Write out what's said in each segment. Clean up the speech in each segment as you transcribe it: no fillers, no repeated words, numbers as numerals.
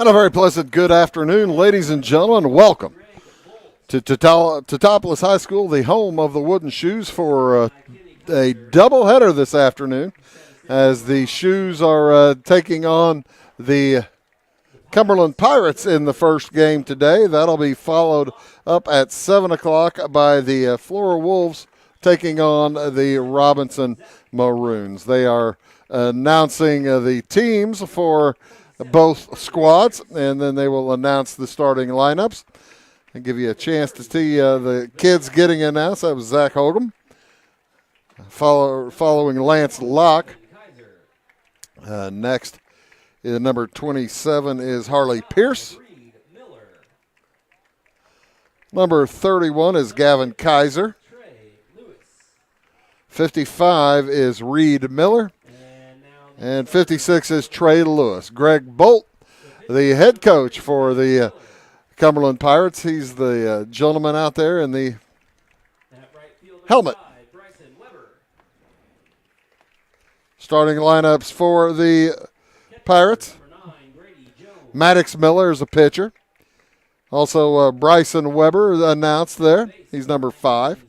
And a very pleasant good afternoon, ladies and gentlemen. Welcome to Teutopolis High School, the home of the Wooden Shoes, for a doubleheader this afternoon as the Shoes are taking on the Cumberland Pirates in the first game today. That'll be followed up at 7 o'clock by the Flora Wolves taking on the Robinson Maroons. They are announcing the teams for both squads, and then they will announce the starting lineups and give you a chance to see the kids getting announced. That was Zach Hogan, following Lance Locke. Next, number 27 is Harley Pierce. Number 31 is Gavin Kaiser. 55 is Reed Miller. And 56 is Trey Lewis. Greg Bolt, the head coach for the Cumberland Pirates. He's the gentleman out there in the helmet. Starting lineups for the Pirates. Maddox Miller is a pitcher. Also, Bryson Weber announced there. He's number 5.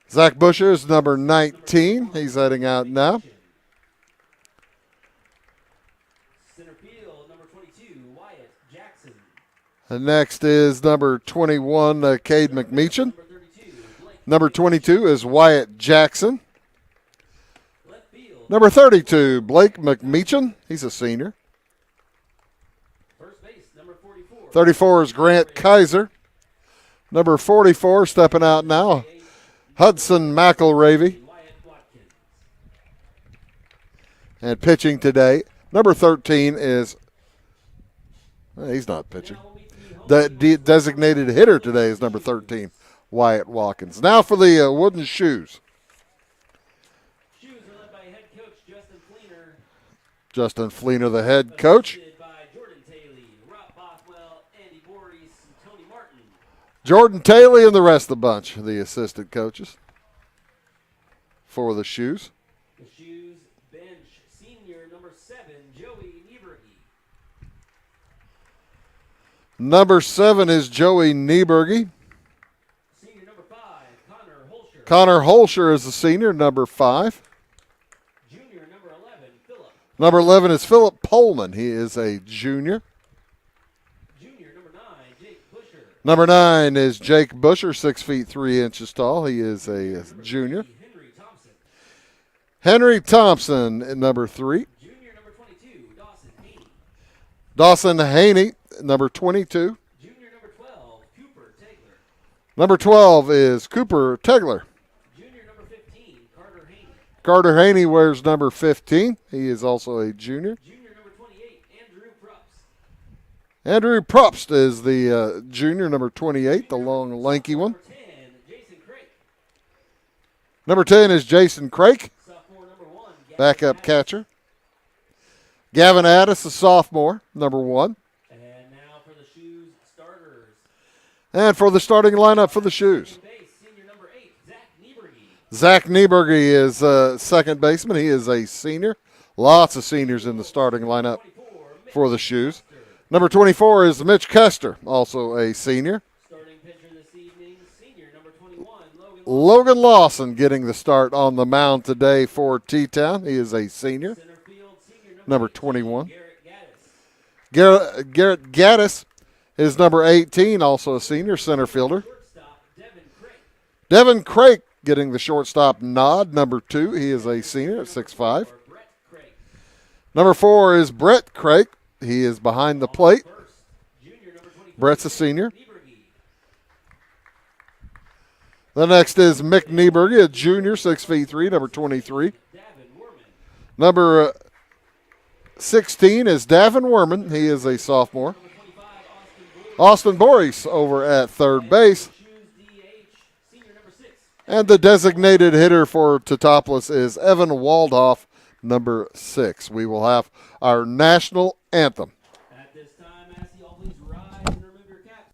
Zach Busher is number 19. He's heading out now. Center field, number 22, Wyatt Jackson. And next is number 21, Cade McMeechan. Number 22 is Wyatt Jackson. Number 32, Blake McMeechan. He's a senior. First base, number 44. 34 is Grant Kaiser. Number 44 stepping out now, Hudson McElravy. And pitching today, number 13 is, he's not pitching. The designated hitter today is number 13, Wyatt Watkins. Now for the Wooden Shoes. Shoes are led by head coach Justin Fleener. Justin Fleener, the head coach. By Jordan Taylor, Rob Bothwell, Andy Boris, and Tony Martin. Jordan Taylor and the rest of the bunch, the assistant coaches for the Shoes. The Shoes bench senior number 7, Joey Nieberge. Number 7 is Joey Nieberge. Senior number 5, Connor Holscher. Connor Holscher is the senior, number 5. Junior number 11, Philip. Number 11 is Philip Pullman. He is a junior. Junior number 9, Jake Busher. Number 9 is Jake Busher, 6 feet 3 inches tall. He is a junior. Henry Thompson. Henry Thompson at number 3. Junior number 22, Dawson Haney. Dawson Haney, number 22. Junior number 12, Cooper Taylor. Number 12 is Cooper Tegler. Junior number 15, Carter Haney. Carter Haney wears number 15. He is also a junior. Junior number 28, Andrew Probst. Andrew Probst is the junior, number 28, the long, lanky one. Number 10, Jason Craig. Number 10 is Jason Craik, Sophomore number 1, Gavin backup Addis. catcher. Gavin Addis, a sophomore, number 1. And now for the Shoes starters. And for the starting lineup for the Shoes, Second base, senior number 8, Zach Nieberge. Zach Nieberge is second baseman. He is a senior. Lots of seniors in the starting lineup 24, Mitch for the Shoes. Custer. Number 24 is Mitch Custer, also a senior. Starting pitcher this evening, senior number 21, Logan Logan Lawson getting the start on the mound today for T-Town. He is a senior. Center field, senior Number 18, 21. Garrett Gaddis. Garrett Gaddis is number 18, also a senior center fielder. Shortstop, Devin Craig. Devin Craik getting the shortstop nod, number 2. He is a senior at 6'5". Brett Craig. Number 4 is Brett Craik. He is behind the plate. First, junior number 24, Brett's a senior. Nieberge. The next is Mick Nieberge, a junior, 6 feet 3, number 23. Davin Werman. Number 16 is Davin Werman. He is a sophomore. Number 25, Austin Boris over at third base. Shoes DH, senior number 6. And the designated hitter for Teutopolis is Evan Waldhoff, number 6. We will have our national anthem. At this time, I ask you all please rise and remove your caps.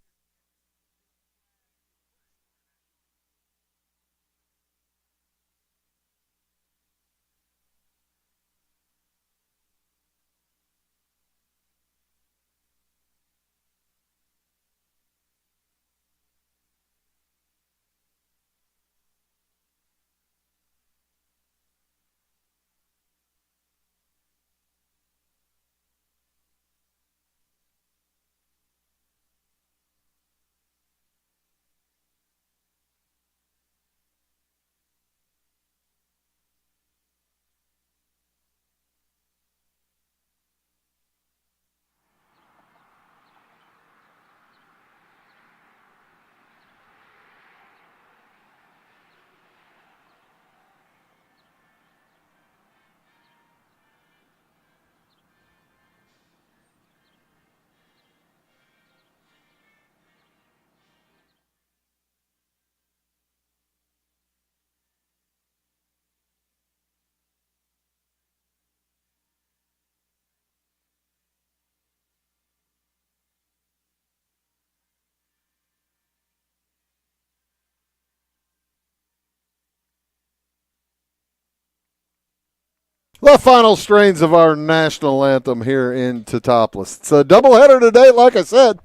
The final strains of our national anthem here in Teutopolis. It's a doubleheader today, like I said.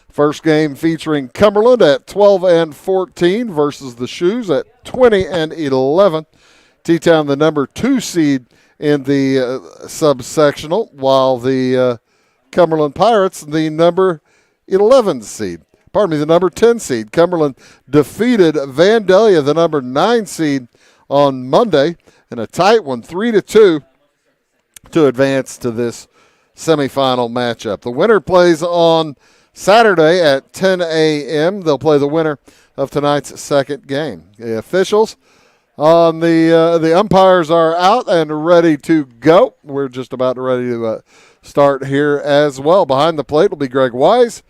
First game featuring Cumberland at 12 and 14 versus the Shoes at 20 and 11. T-Town, the number 2 seed in the subsectional, while the Cumberland Pirates, the number 11 seed. The number 10 seed. Cumberland defeated Vandalia, the number 9 seed, on Monday in a tight one, 3-2, to advance to this semifinal matchup. The winner plays on Saturday at 10 a.m. They'll play the winner of tonight's second game. The officials on the umpires are out and ready to go. We're just about ready to start here as well. Behind the plate will be Greg Wise,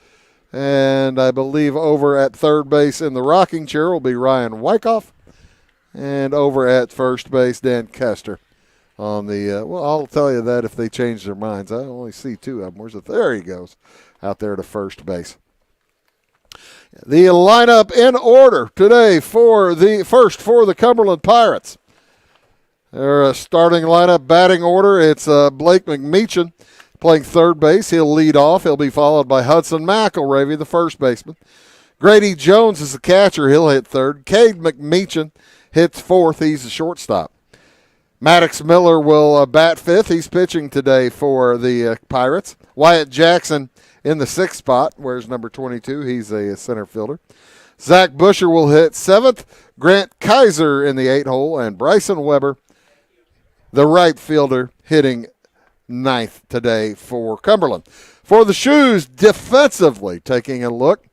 and I believe over at third base in the rocking chair will be Ryan Wyckoff, and over at first base Dan Kester. On the well, I'll tell you that if they change their minds. I only see 2 of them. There he goes, out there to first base. The lineup in order today for the Cumberland Pirates. Their starting lineup, batting order, it's Blake McMeechan playing third base. He'll lead off. He'll be followed by Hudson McElravy, the first baseman. Grady Jones is the catcher. He'll hit third. Cade McMeechan hits fourth. He's the shortstop. Maddox Miller will bat fifth. He's pitching today for the Pirates. Wyatt Jackson in the sixth spot. Where's number 22? He's a center fielder. Zach Busher will hit seventh. Grant Kaiser in the 8-hole. And Bryson Weber, the right fielder, hitting ninth today for Cumberland. For the Shoes, defensively, taking a look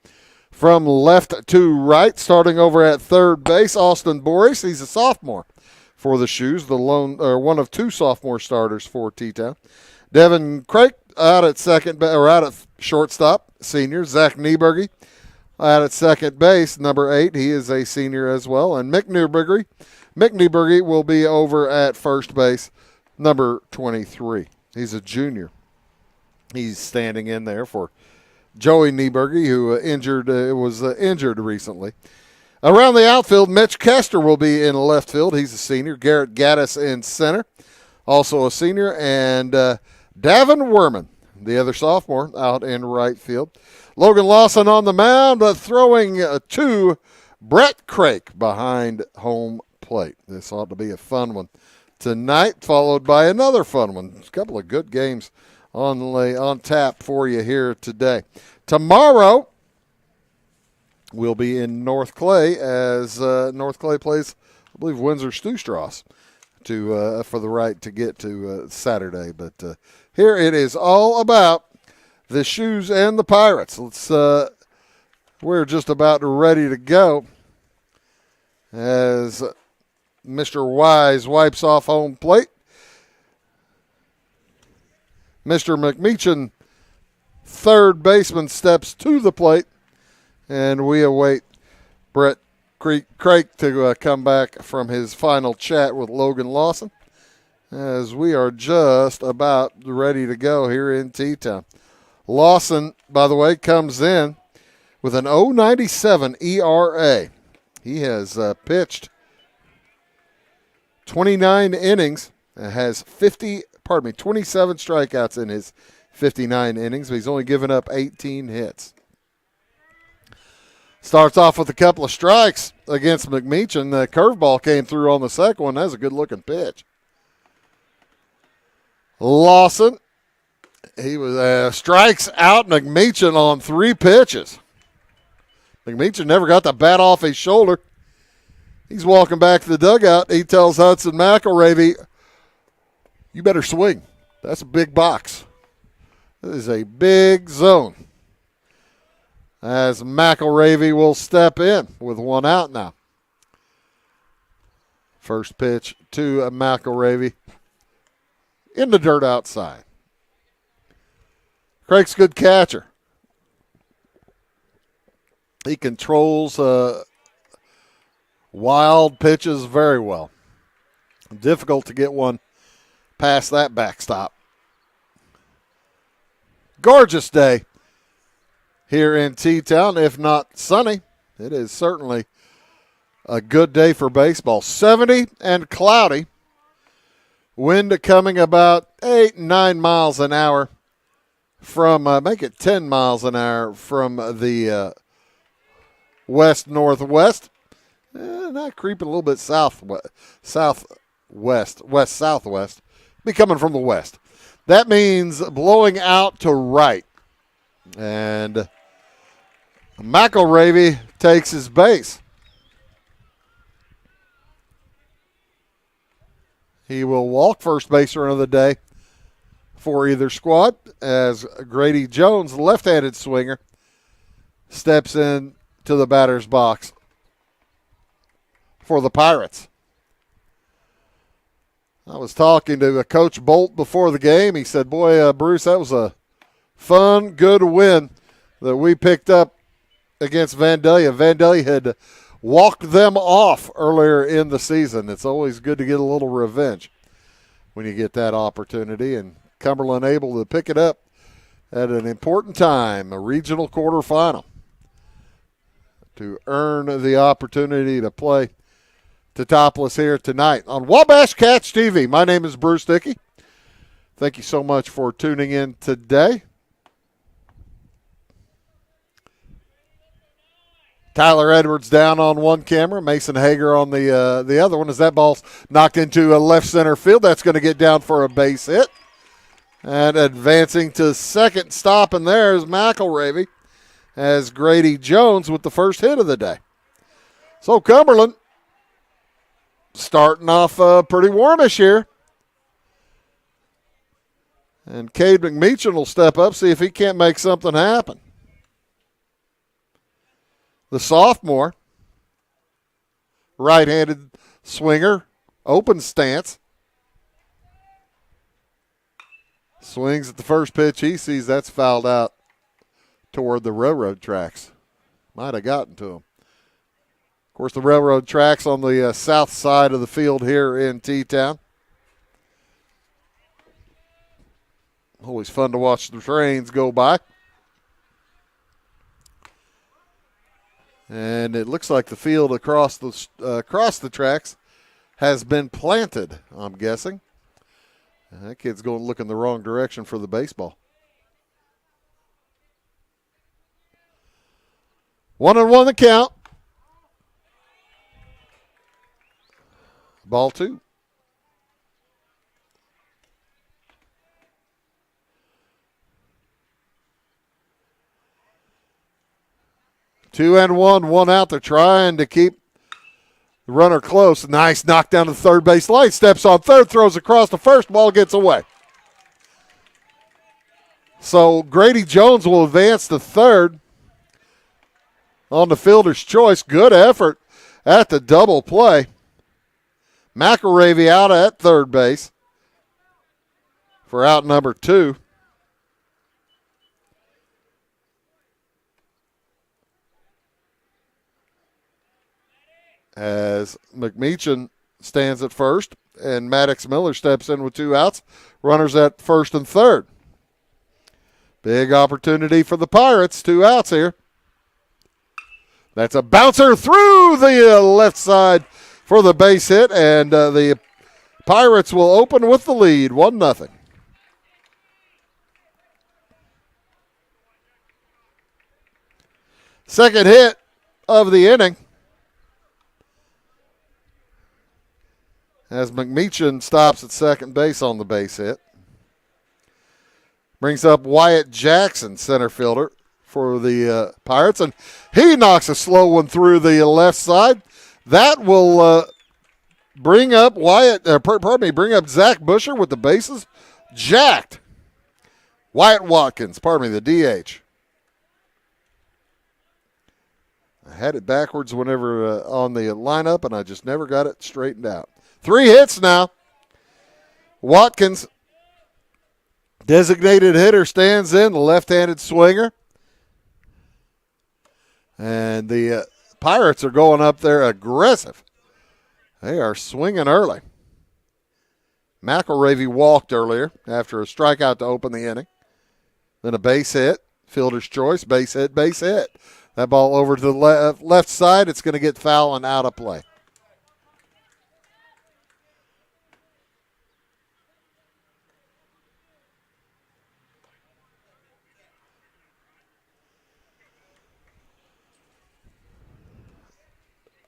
from left to right, starting over at third base, Austin Boris. He's a sophomore for the Shoes, one of 2 sophomore starters for T-Town. Devin Craik out at shortstop, senior. Zach Nieberge out at second base, number 8. He is a senior as well. And Mick Nieberge will be over at first base, number 23. He's a junior. He's standing in there for Joey Nieberge, who was injured recently. Around the outfield, Mitch Kester will be in left field. He's a senior. Garrett Gaddis in center, also a senior. And Davin Werman, the other sophomore, out in right field. Logan Lawson on the mound, throwing to Brett Craik behind home plate. This ought to be a fun one tonight, followed by another fun one. A couple of good games on tap for you here today. Tomorrow, we'll be in North Clay as North Clay plays, I believe, Windsor Stew-Straws for the right to get to Saturday. But here it is all about the Shoes and the Pirates. We're just about ready to go as Mr. Wise wipes off home plate. Mr. McMeechan, third baseman, steps to the plate. And we await Brett Craik to come back from his final chat with Logan Lawson, as we are just about ready to go here in T-Town. Lawson, by the way, comes in with an 0.97 ERA. He has pitched 29 innings and has 27 strikeouts in his 59 innings, but he's only given up 18 hits. Starts off with a couple of strikes against McMeechan. The curveball came through on the second one. That was a good-looking pitch. Lawson, he was strikes out McMeechan on 3 pitches. McMeechan never got the bat off his shoulder. He's walking back to the dugout. He tells Hudson McElravy, "You better swing. That's a big box. This is a big zone." As McElravy will step in with 1 out now. First pitch to McElravy in the dirt outside. Craig's a good catcher. He controls wild pitches very well. Difficult to get one past that backstop. Gorgeous day here in T-Town, if not sunny. It is certainly a good day for baseball. 70 and cloudy Wind coming about 8, 9 miles an hour from, make it 10 miles an hour from the west-northwest. Not creeping a little bit west-southwest. Be coming from the west. That means blowing out to right. And McElravy takes his base. He will walk first baser of the day for either squad as Grady Jones, the left-handed swinger, steps in to the batter's box for the Pirates. I was talking to Coach Bolt before the game. He said, boy, Bruce, that was a fun, good win that we picked up against Vandalia. Vandalia had walked them off earlier in the season. It's always good to get a little revenge when you get that opportunity. And Cumberland able to pick it up at an important time, a regional quarterfinal, to earn the opportunity to play Teutopolis here tonight on Wabash Cats TV. My name is Bruce Dickey. Thank you so much for tuning in today. Tyler Edwards down on one camera, Mason Hager on the other one as that ball's knocked into a left center field. That's going to get down for a base hit. And advancing to second, stopping there is McElravy as Grady Jones with the first hit of the day. So Cumberland starting off pretty warmish here. And Cade McMeechan will step up, see if he can't make something happen. The sophomore, right-handed swinger, open stance. Swings at the first pitch. He sees that's fouled out toward the railroad tracks. Might have gotten to him. Of course, the railroad tracks on the south side of the field here in T-Town. Always fun to watch the trains go by. And it looks like the field across the tracks has been planted, I'm guessing. That kid's going to look in the wrong direction for the baseball. 1-1 the count. Ball two. Two and one out. They're trying to keep the runner close. Nice knock down to the third base line. Steps on third, throws across the first. Ball gets away. So Grady Jones will advance to third on the fielder's choice. Good effort at the double play. McElravy out at third base for out number two. As McMeechan stands at first and Maddox Miller steps in with two outs. Runners at first and third. Big opportunity for the Pirates. Two outs here. That's a bouncer through the left side for the base hit, and the Pirates will open with the lead, 1-0. Second hit of the inning. As McMeechan stops at second base on the base hit. Brings up Wyatt Jackson, center fielder for the Pirates, and he knocks a slow one through the left side. That will bring up bring up Zach Busher with the bases jacked. Wyatt Watkins, the DH. I had it backwards whenever on the lineup, and I just never got it straightened out. 3 hits now. Watkins, designated hitter, stands in, the left-handed swinger. And the Pirates are going up there aggressive. They are swinging early. McElravy walked earlier after a strikeout to open the inning. Then a base hit, fielder's choice, base hit, base hit. That ball over to the left side. It's going to get foul and out of play.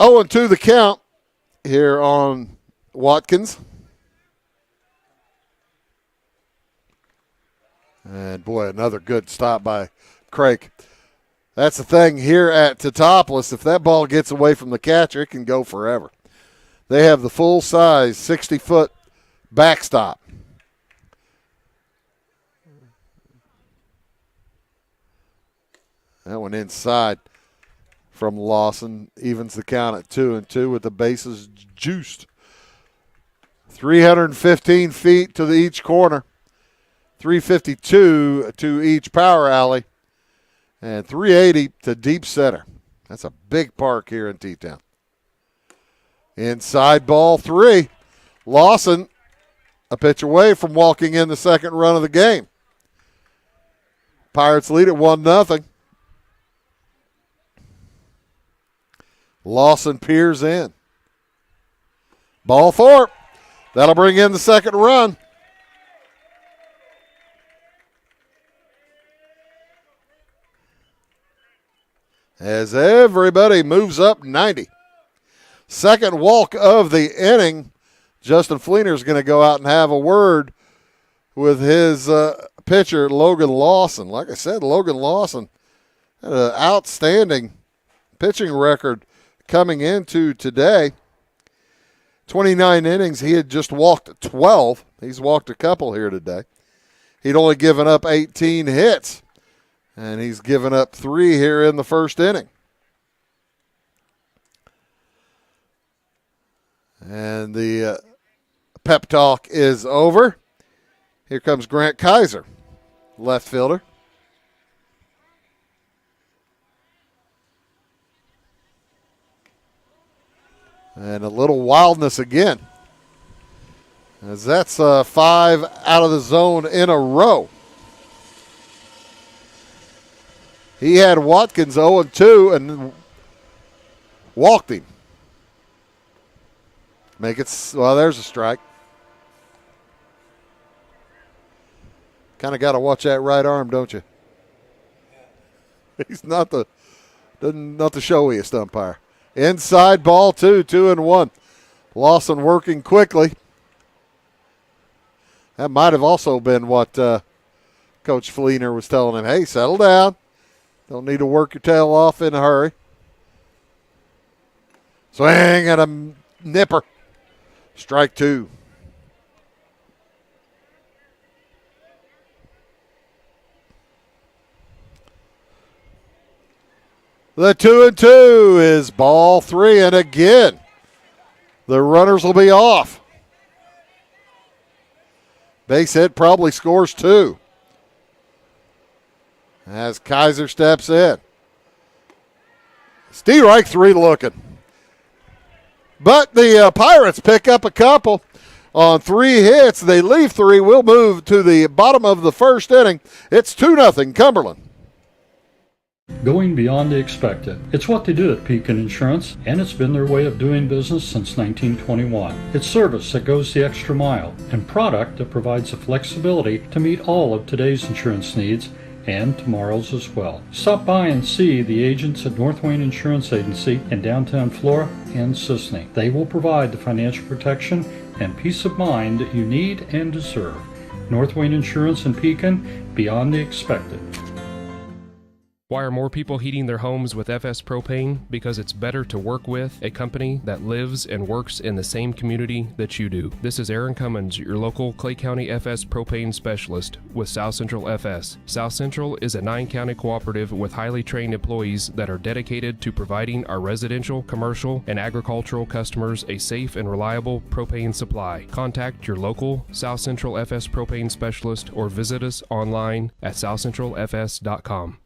0-2 the count here on Watkins. And, boy, another good stop by Craig. That's the thing here at Teutopolis. If that ball gets away from the catcher, it can go forever. They have the full-size 60-foot backstop. That one inside from Lawson. Evens the count at 2-2 with the bases juiced. 315 feet to each corner. 352 to each power alley. And 380 to deep center. That's a big park here in T-Town. Inside ball 3. Lawson a pitch away from walking in the second run of the game. Pirates lead at 1-0. Lawson peers in. Ball 4. That'll bring in the second run. As everybody moves up 90. Second walk of the inning. Justin Fleener is going to go out and have a word with his pitcher, Logan Lawson. Like I said, Logan Lawson had an outstanding pitching record coming into today. 29 innings. He had just walked 12. He's walked a couple here today. He'd only given up 18 hits, and he's given up 3 here in the first inning. And the pep talk is over. Here comes Grant Kaiser, left fielder. And a little wildness again, as that's 5 out of the zone in a row. He had Watkins 0-2 and walked him. Well, there's a strike. Kind of got to watch that right arm, don't you? He's not the showiest umpire. Inside ball 2, 2-1. Lawson working quickly. That might have also been what Coach Fleener was telling him. Hey, settle down. Don't need to work your tail off in a hurry. Swing and a nipper. Strike 2. The 2-2 is ball 3, and again, the runners will be off. Base hit probably scores 2. As Kaiser steps in. Strike 3 looking. But the Pirates pick up a couple on 3 hits. They leave 3. We'll move to the bottom of the first inning. It's 2-0 Cumberland. Going beyond the expected. It's what they do at Pekin Insurance, and it's been their way of doing business since 1921. It's service that goes the extra mile, and product that provides the flexibility to meet all of today's insurance needs and tomorrow's as well. Stop by and see the agents at North Wayne Insurance Agency in downtown Flora and Sisney. They will provide the financial protection and peace of mind that you need and deserve. North Wayne Insurance in Pekin, beyond the expected. Why are more people heating their homes with FS Propane? Because it's better to work with a company that lives and works in the same community that you do. This is Aaron Cummins, your local Clay County FS Propane specialist with South Central FS. South Central is a 9-county cooperative with highly trained employees that are dedicated to providing our residential, commercial, and agricultural customers a safe and reliable propane supply. Contact your local South Central FS Propane specialist or visit us online at southcentralfs.com.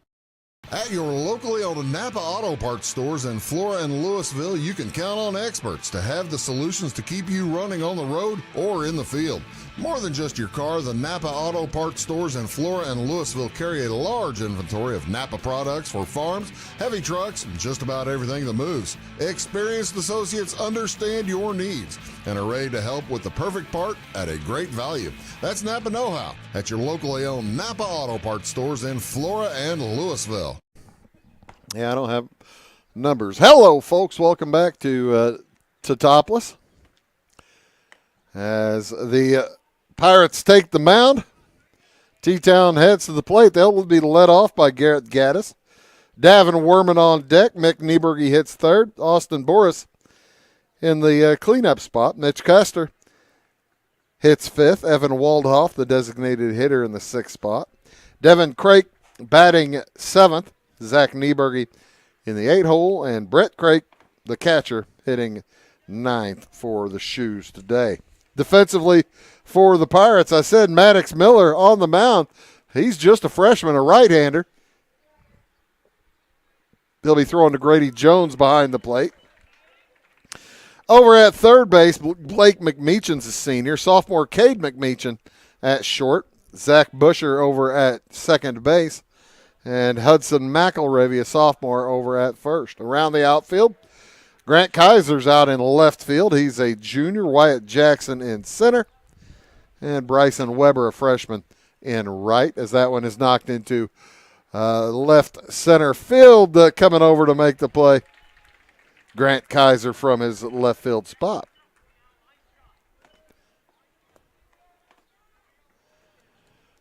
At your locally owned Napa Auto Parts stores in Flora and Louisville, you can count on experts to have the solutions to keep you running on the road or in the field. More than just your car, the Napa Auto Parts stores in Flora and Louisville carry a large inventory of Napa products for farms, heavy trucks, and just about everything that moves. Experienced associates understand your needs and are ready to help with the perfect part at a great value. That's Napa Know-How at your locally owned Napa Auto Parts stores in Flora and Louisville. Yeah, I don't have numbers. Hello, folks. Welcome back to Teutopolis. As the Pirates take the mound, T-Town heads to the plate. They'll be led off by Garrett Gaddis. Davin Werman on deck. Mick Nieberge hits third. Austin Boris in the cleanup spot. Mitch Custer hits fifth. Evan Waldhoff, the designated hitter, in the sixth spot. Devin Craik batting seventh. Zach Nieberge in the 8-hole. And Brett Craik, the catcher, hitting ninth for the Shoes today. Defensively for the Pirates, I said Maddox Miller on the mound. He's just a freshman, a right-hander. He'll be throwing to Grady Jones behind the plate. Over at third base, Blake McMeechan's a senior. Sophomore Cade McMeechan at short. Zach Busher over at second base. And Hudson McElravy, a sophomore, over at first. Around the outfield, Grant Kaiser's out in left field. He's a junior. Wyatt Jackson in center. And Bryson Weber, a freshman, in right, as that one is knocked into left center field. Coming over to make the play, Grant Kaiser from his left field spot.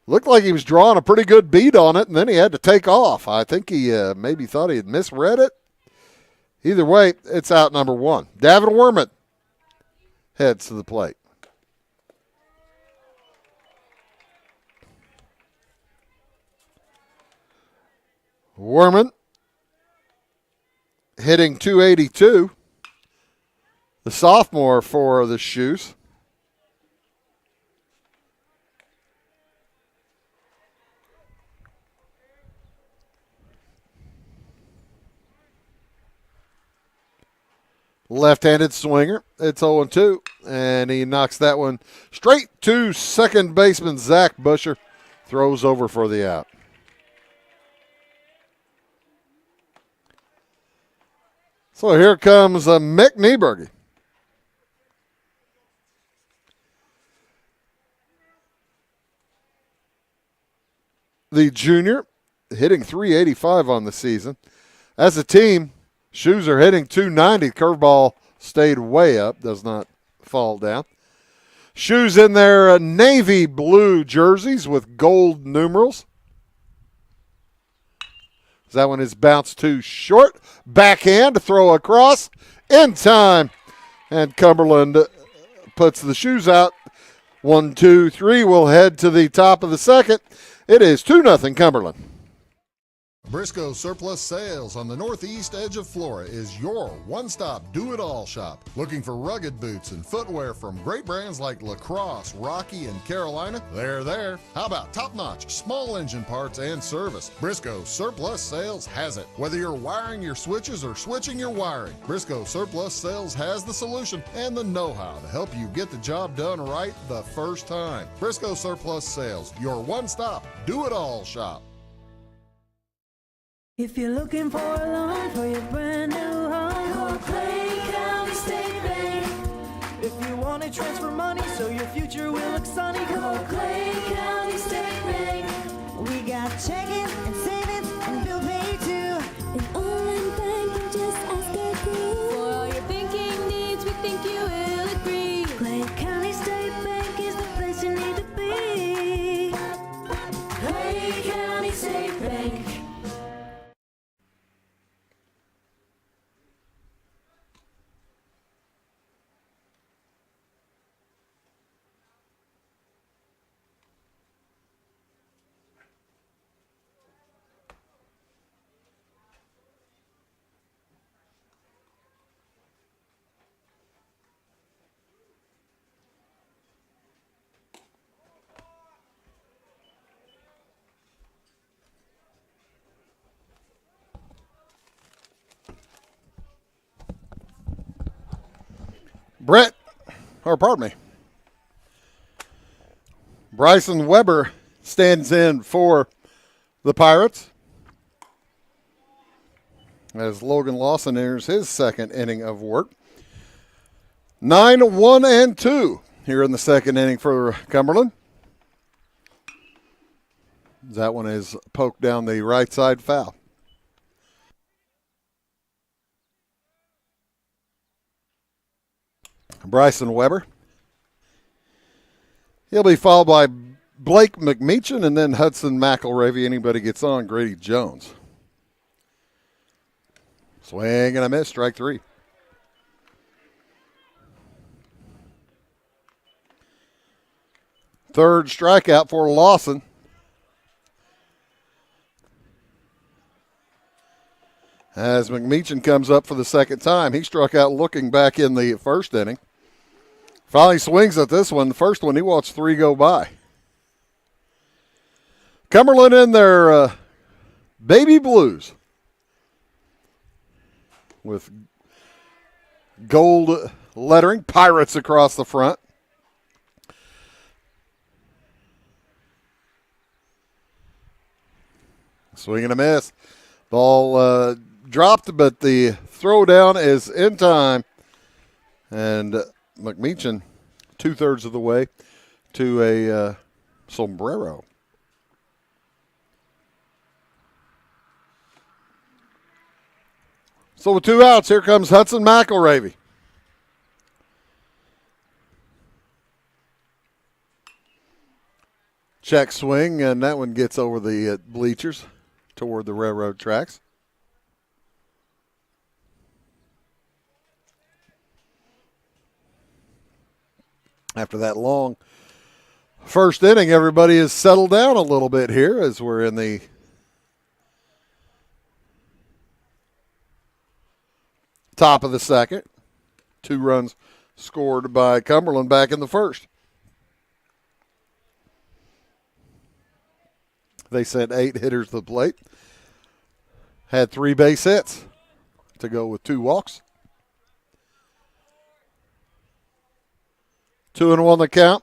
Looked like he was drawing a pretty good beat on it, and then he had to take off. I think he maybe thought he had misread it. Either way, it's out number one. Davin Werman heads to the plate. Werman hitting .282. The sophomore for the Shoes. Left-handed swinger. It's 0-2, and he knocks that one straight to second baseman Zach Busher. Throws over for the out. So here comes Mick Nieberge. The junior, hitting .385 on the season. As a team, Shoes are hitting .290. Curveball stayed way up, does not fall down. Shoes in their navy blue jerseys with gold numerals. That one is bounced too short. Backhand to throw across in time. And Cumberland puts the Shoes out. 1, 2, 3 will head to the top of the second. It is 2-0 Cumberland. Briscoe Surplus Sales on the northeast edge of Flora is your one-stop do-it-all shop. Looking for rugged boots and footwear from great brands like Lacrosse, Rocky, and Carolina? They're there. How about top-notch small engine parts and service? Briscoe Surplus Sales has it. Whether you're wiring your switches or switching your wiring, Briscoe Surplus Sales has the solution and the know-how to help you get the job done right the first time. Briscoe Surplus Sales, your one-stop do-it-all shop. If you're looking for a loan for your brand new home, call Clay County State Bank. If you want to transfer money so your future will look sunny, call Clay County State Bank. We got checking and savings and bill pay too. An online bank, just ask our crew. For all your banking needs, we think you will agree. Clay County State Bank is the place you need to be. Clay County State Bank. Bryson Weber stands in for the Pirates as Logan Lawson enters his second inning of work. 9-1-2 here in the second inning for Cumberland. That one is poked down the right side foul. Bryson Weber. He'll be followed by Blake McMeechan and then Hudson McElravy. Anybody gets on, Grady Jones. Swing and a miss, strike 3. Third strikeout for Lawson. As McMeechan comes up for the second time, he struck out looking back in the first inning. Finally swings at this one. The first one, he watched 3 go by. Cumberland in their baby blues with gold lettering, Pirates across the front. Swing and a miss. Ball dropped, but the throw down is in time. And McMeechan 2/3 of the way to a sombrero. So with 2 outs, here comes Hudson McElravy. Check swing, and that one gets over the bleachers toward the railroad tracks. After that long first inning, everybody has settled down a little bit here as we're in the top of the second. 2 runs scored by Cumberland back in the first. They sent 8 hitters to the plate. Had 3 base hits to go with 2 walks. 2-1 the count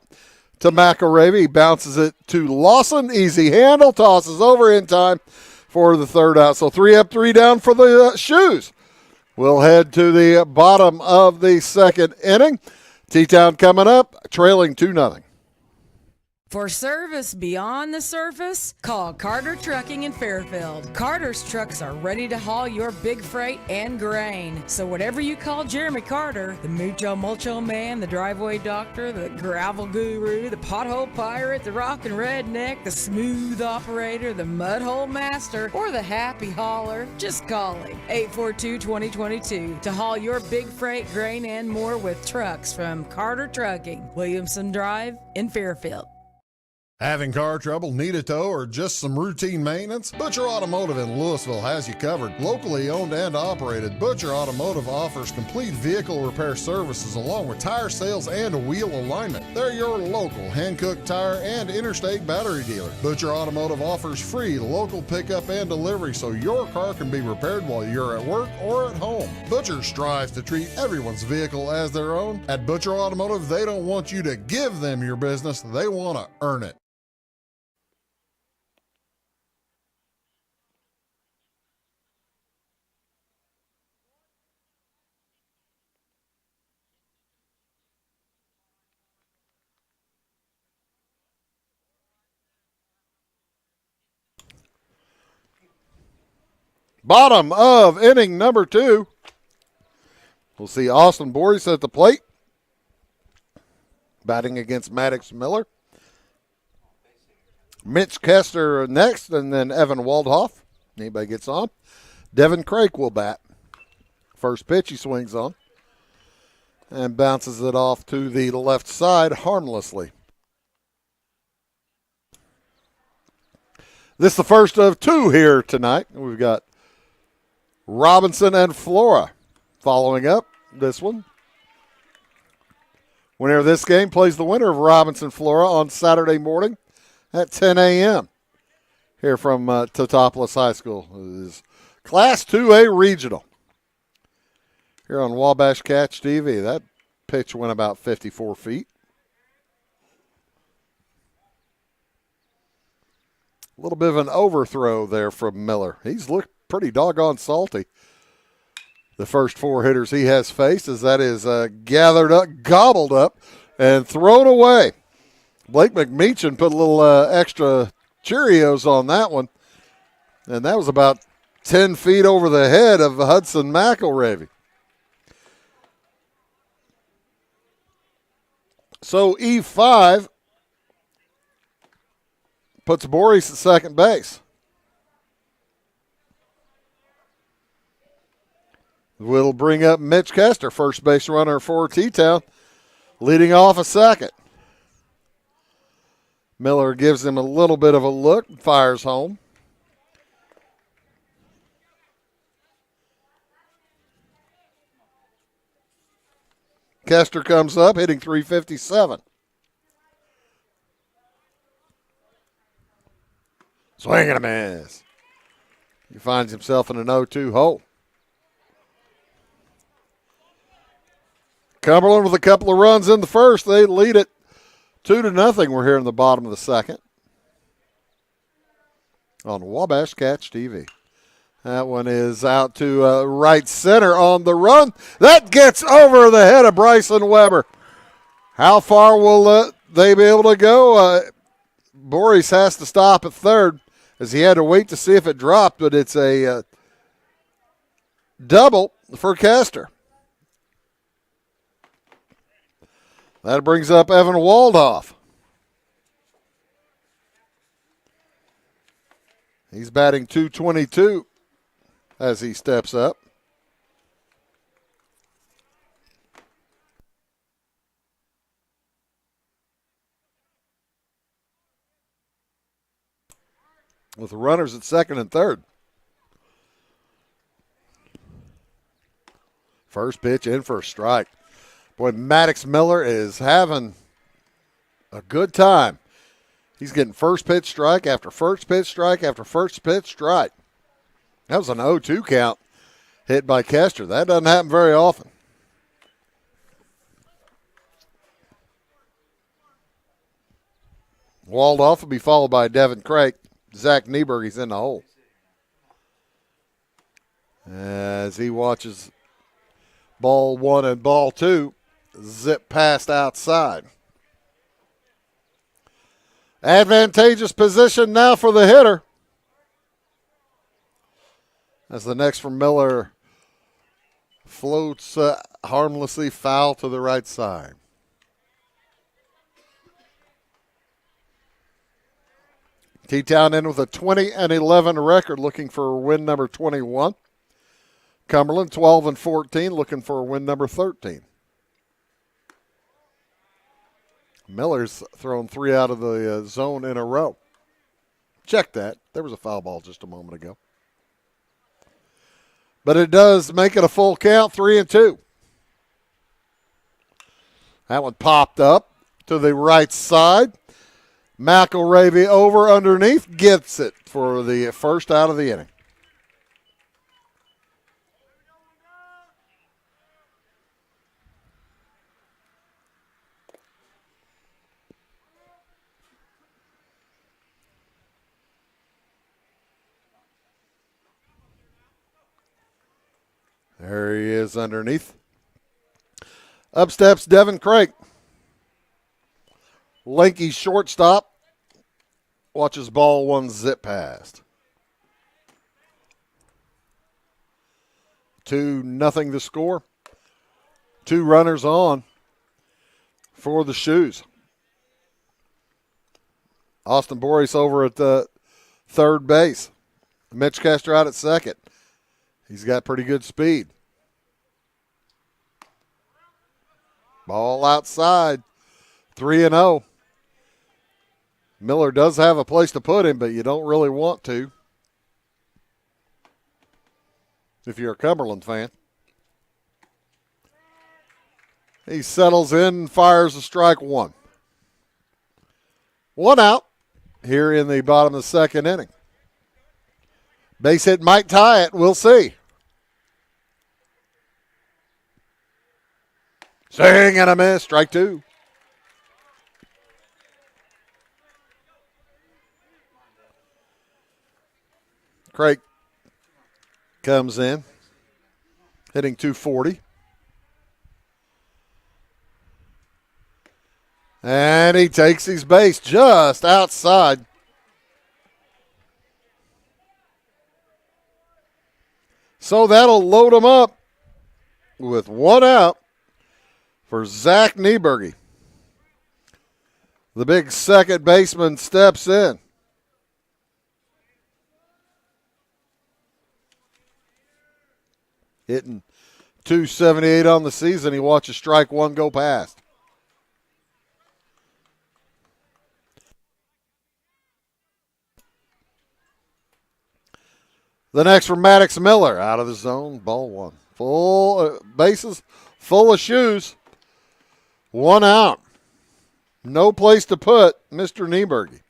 to McElravy. He bounces it to Lawson. Easy handle. Tosses over in time for the third out. So 3 up, 3 down for the Shoes. We'll head to the bottom of the second inning. T-Town coming up, trailing 2-0. For service beyond the surface, call Carter Trucking in Fairfield. Carter's trucks are ready to haul your big freight and grain. So whatever you call Jeremy Carter, the Mucho Mulcho Man, the driveway doctor, the gravel guru, the pothole pirate, the rockin' redneck, the smooth operator, the mudhole master, or the happy hauler, just call him. 842-2022 to haul your big freight, grain, and more with trucks from Carter Trucking, Williamson Drive in Fairfield. Having car trouble, need a tow, or just some routine maintenance? Butcher Automotive in Louisville has you covered. Locally owned and operated, Butcher Automotive offers complete vehicle repair services along with tire sales and wheel alignment. They're your local Hankook tire and interstate battery dealer. Butcher Automotive offers free local pickup and delivery so your car can be repaired while you're at work or at home. Butcher strives to treat everyone's vehicle as their own. At Butcher Automotive, they don't want you to give them your business, they want to earn it. Bottom of inning number 2. We'll see Austin Boris at the plate. Batting against Maddox Miller. Mitch Kester next, and then Evan Waldhoff. Anybody gets on. Devin Craik will bat. First pitch he swings on. And bounces it off to the left side harmlessly. This is the first of 2 here tonight. We've got Robinson and Flora following up this one. Winner of this game plays the winner of Robinson-Flora on Saturday morning at 10 a.m. here from Teutopolis High School. It is Class 2A Regional here on Wabash Catch TV. That pitch went about 54 feet. A little bit of an overthrow there from Miller. He's looked pretty doggone salty. The first 4 hitters he has faced as that is gathered up, gobbled up, and thrown away. Blake McMeechan put a little extra Cheerios on that one, and that was about 10 feet over the head of Hudson McElravy. So E5 puts Boris at second base. Will bring up Mitch Kester, first base runner for T-Town, leading off a second. Miller gives him a little bit of a look, fires home. Kester comes up, hitting .357. Swing and a miss. He finds himself in an 0-2 hole. Cumberland with a couple of runs in the first. They lead it 2-0. We're here in the bottom of the second on Wabash Catch TV. That one is out to right center on the run. That gets over the head of Bryson Weber. How far will they be able to go? Boris has to stop at third as he had to wait to see if it dropped, but it's a double for Kester. That brings up Evan Waldhoff. He's batting .222 as he steps up. With the runners at second and third. First pitch in for a strike. Boy, Maddox Miller is having a good time. He's getting first pitch strike after first pitch strike after first pitch strike. That was an 0-2 count hit by Kester. That doesn't happen very often. Waldhoff will be followed by Devin Craig. Zach Nieberg, in the hole. As he watches ball one and ball two zip past outside. Advantageous position now for the hitter. As the next from Miller floats harmlessly foul to the right side. T-Town in with a 20-11 record, looking for win number 21. Cumberland 12-14, looking for win number 13. Miller's thrown 3 out of the zone in a row. Check that. There was a foul ball just a moment ago. But it does make it a full count, 3-2. That one popped up to the right side. McElravy over underneath, gets it for the first out of the inning. There he is underneath. Up steps Devin Craig. Lanky shortstop. Watches ball one zip past. 2-0 the score. 2 runners on for the Shoes. Austin Boris over at the third base. Mitch Kester out at second. He's got pretty good speed. Ball outside. 3-0. Miller does have a place to put him, but you don't really want to if you're a Cumberland fan. He settles in and fires a strike one. 1 out here in the bottom of the second inning. Base hit might tie it. We'll see. Swing and a miss. Strike 2. Craig comes in, hitting .240. And he takes his base just outside. So that'll load him up with 1 out for Zach Nieberg. The big second baseman steps in. Hitting .278 on the season. He watches strike one go past. The next from Maddox Miller, out of the zone, ball one. Full bases, full of shoes. One out. No place to put Mr. Nieberge.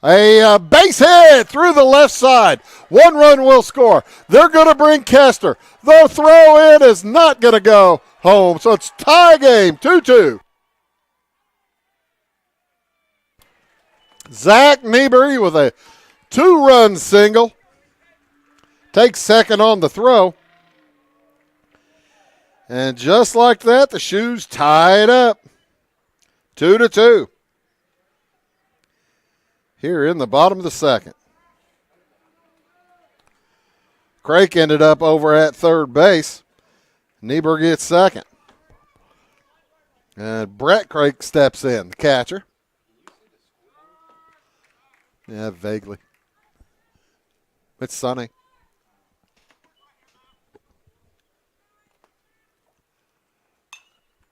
A base hit through the left side. 1 run will score. They're going to bring Kester. The throw in is not going to go home, so it's tie game, 2-2. Zach Nieberge with a 2-run single. Takes second on the throw. And just like that, the Shoes tie it up. 2-2. Here in the bottom of the second. Craik ended up over at third base. Nieberge gets second. And Brett Craik steps in, the catcher. Yeah, vaguely. It's sunny.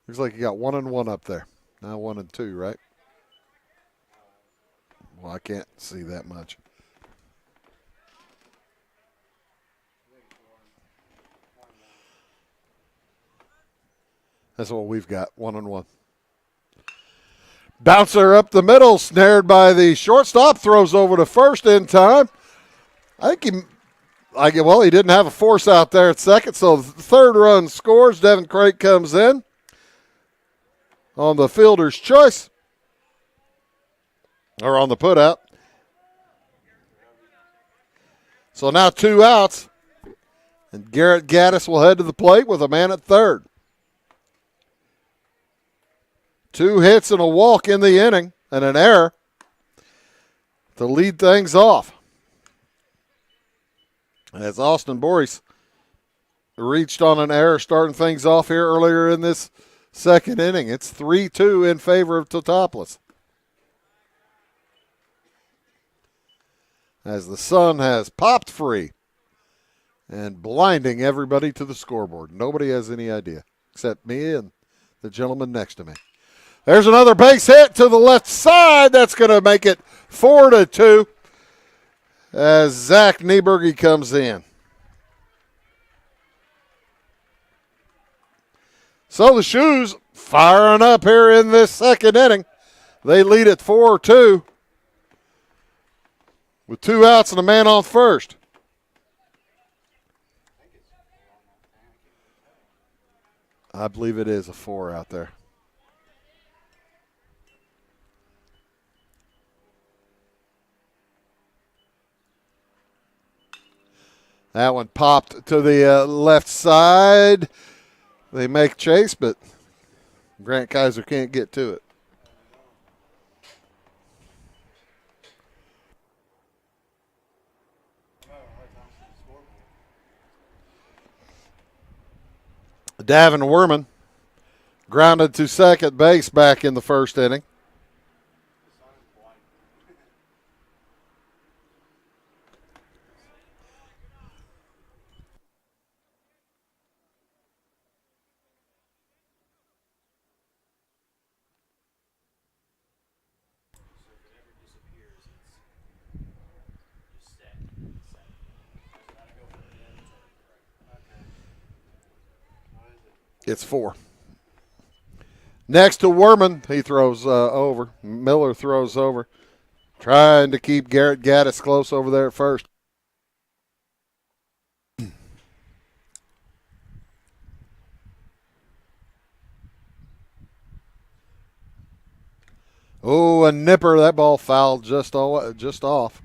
Looks like you got 1 and 1 up there. Now 1 and 2, right? Well, I can't see that much. That's what we've got, 1 and 1. Bouncer up the middle, snared by the shortstop, throws over to first in time. I think he didn't have a force out there at second, so the third run scores. Devin Craik comes in on the fielder's choice, or on the putout. So now 2 outs, and Garrett Gaddis will head to the plate with a man at third. 2 hits and a walk in the inning, and an error to lead things off. As Austin Boris reached on an error starting things off here earlier in this second inning. It's 3-2 in favor of Teutopolis. As the sun has popped free and blinding everybody to the scoreboard. Nobody has any idea except me and the gentleman next to me. There's another base hit to the left side. That's going to make it 4-2 as Zach Nieberge comes in. So the Shoes firing up here in this second inning. They lead at 4-2 with 2 outs and a man on first. I believe it is a 4 out there. That one popped to the left side. They make chase, but Grant Kaiser can't get to it. Davin Werman grounded to second base back in the first inning. It's 4. Next to Werman, he throws over. Miller throws over. Trying to keep Garrett Gaddis close over there at first. Oh, a nipper. That ball fouled just off.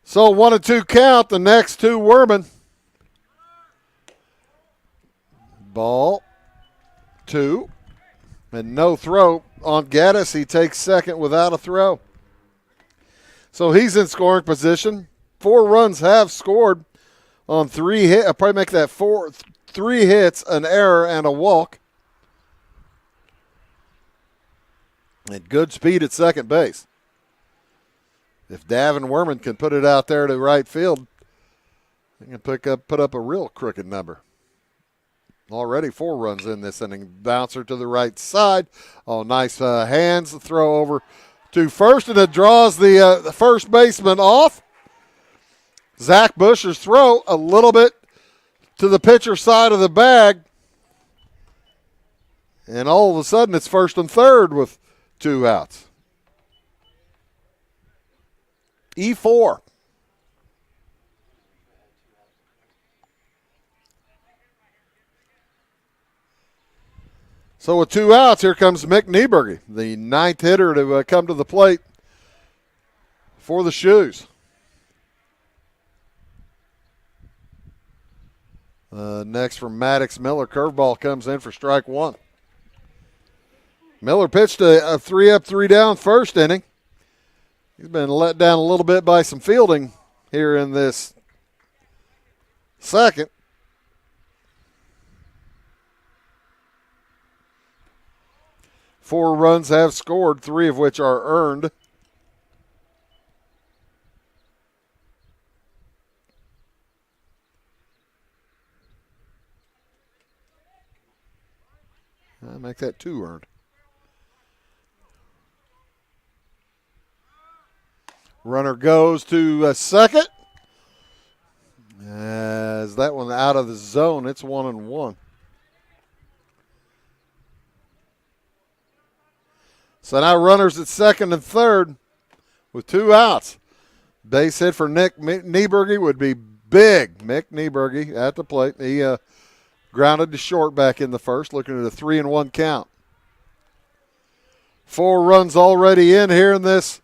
So 1-2 count. The next to Werman. Ball 2. And no throw. on Gaddis. He takes second without a throw. So he's in scoring position. 4 runs have scored on 3 hits. I'll probably make that 3 hits, an error, and a walk. And good speed at second base. If Davin Werman can put it out there to right field, he can put up a real crooked number. Already 4 runs in this inning. Bouncer to the right side. Oh, nice hands. The throw over to first, and it draws the first baseman off. Zach Busher's throw a little bit to the pitcher side of the bag. And all of a sudden it's first and third with 2 outs. E4. So with 2 outs, here comes Mick Nieberge, the 9th hitter to come to the plate for the Shoes. Next from Maddox Miller, curveball comes in for strike 1. Miller pitched a 3 up, 3 down first inning. He's been let down a little bit by some fielding here in this second. Four runs have scored, 3 of which are earned. I'll make that 2 earned. Runner goes to second. As that one out of the zone, it's 1-1. So now runners at second and third with 2 outs. Base hit for Nick Nieberge would be big. Mick Nieberge at the plate. He grounded to short back in the first, looking at a 3-1 count. 4 runs already in here in this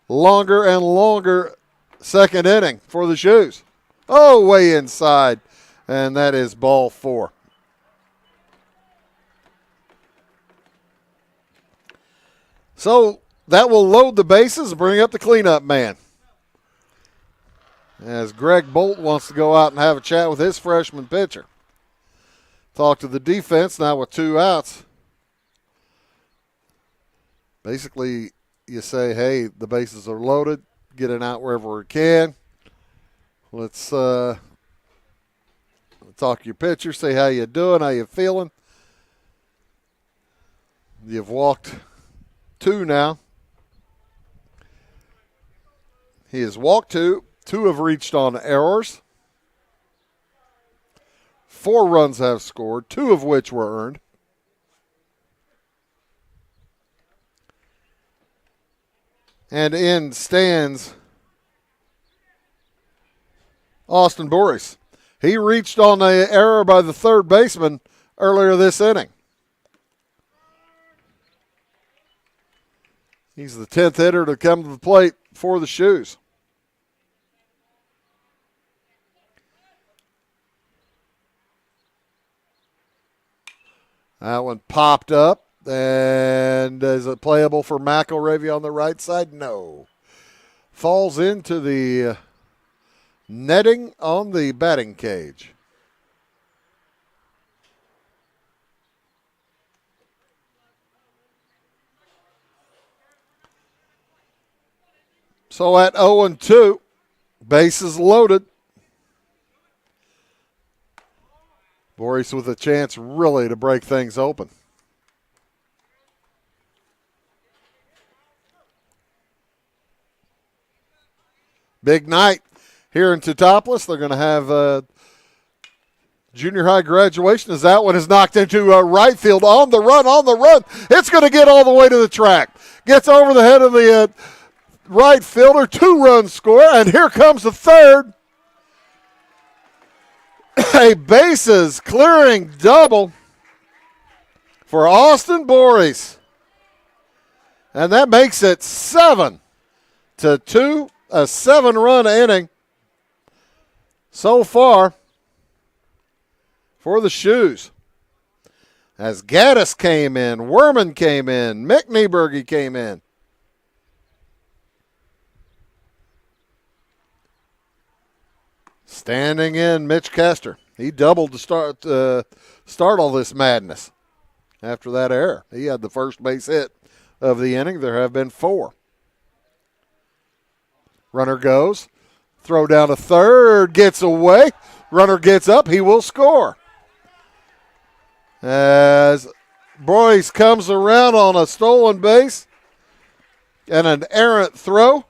longer and longer second inning for the Shoes. Oh, way inside, and that is ball 4. So that will load the bases and bring up the cleanup man. As Greg Bolt wants to go out and have a chat with his freshman pitcher. Talk to the defense now with 2 outs. Basically, you say, hey, the bases are loaded. Get it out wherever we can. Let's talk to your pitcher, say how you doing, how you feeling. You've walked 2 now. He has walked 2. 2 have reached on errors. 4 runs have scored, 2 of which were earned. And in stands Austin Boris. He reached on an error by the third baseman earlier this inning. He's the 10th hitter to come to the plate for the Shoes. That one popped up. And is it playable for McElravy on the right side? No. Falls into the netting on the batting cage. So at 0-2, bases loaded. Boris with a chance really to break things open. Big night here in Teutopolis. They're going to have junior high graduation as that one is knocked into right field on the run. It's going to get all the way to the track. Gets over the head of the right fielder. 2 runs score, and here comes the third. A bases clearing double for Austin Boris. And that makes it 7-2. A 7-run inning so far for the Shoes. As Gaddis came in, Werman came in, Mick Nieberge came in. Standing in, Mitch Kester. He doubled to start all this madness after that error. He had the first base hit of the inning. There have been 4. Runner goes. Throw down to third. Gets away. Runner gets up. He will score. As Boyce comes around on a stolen base and an errant throw.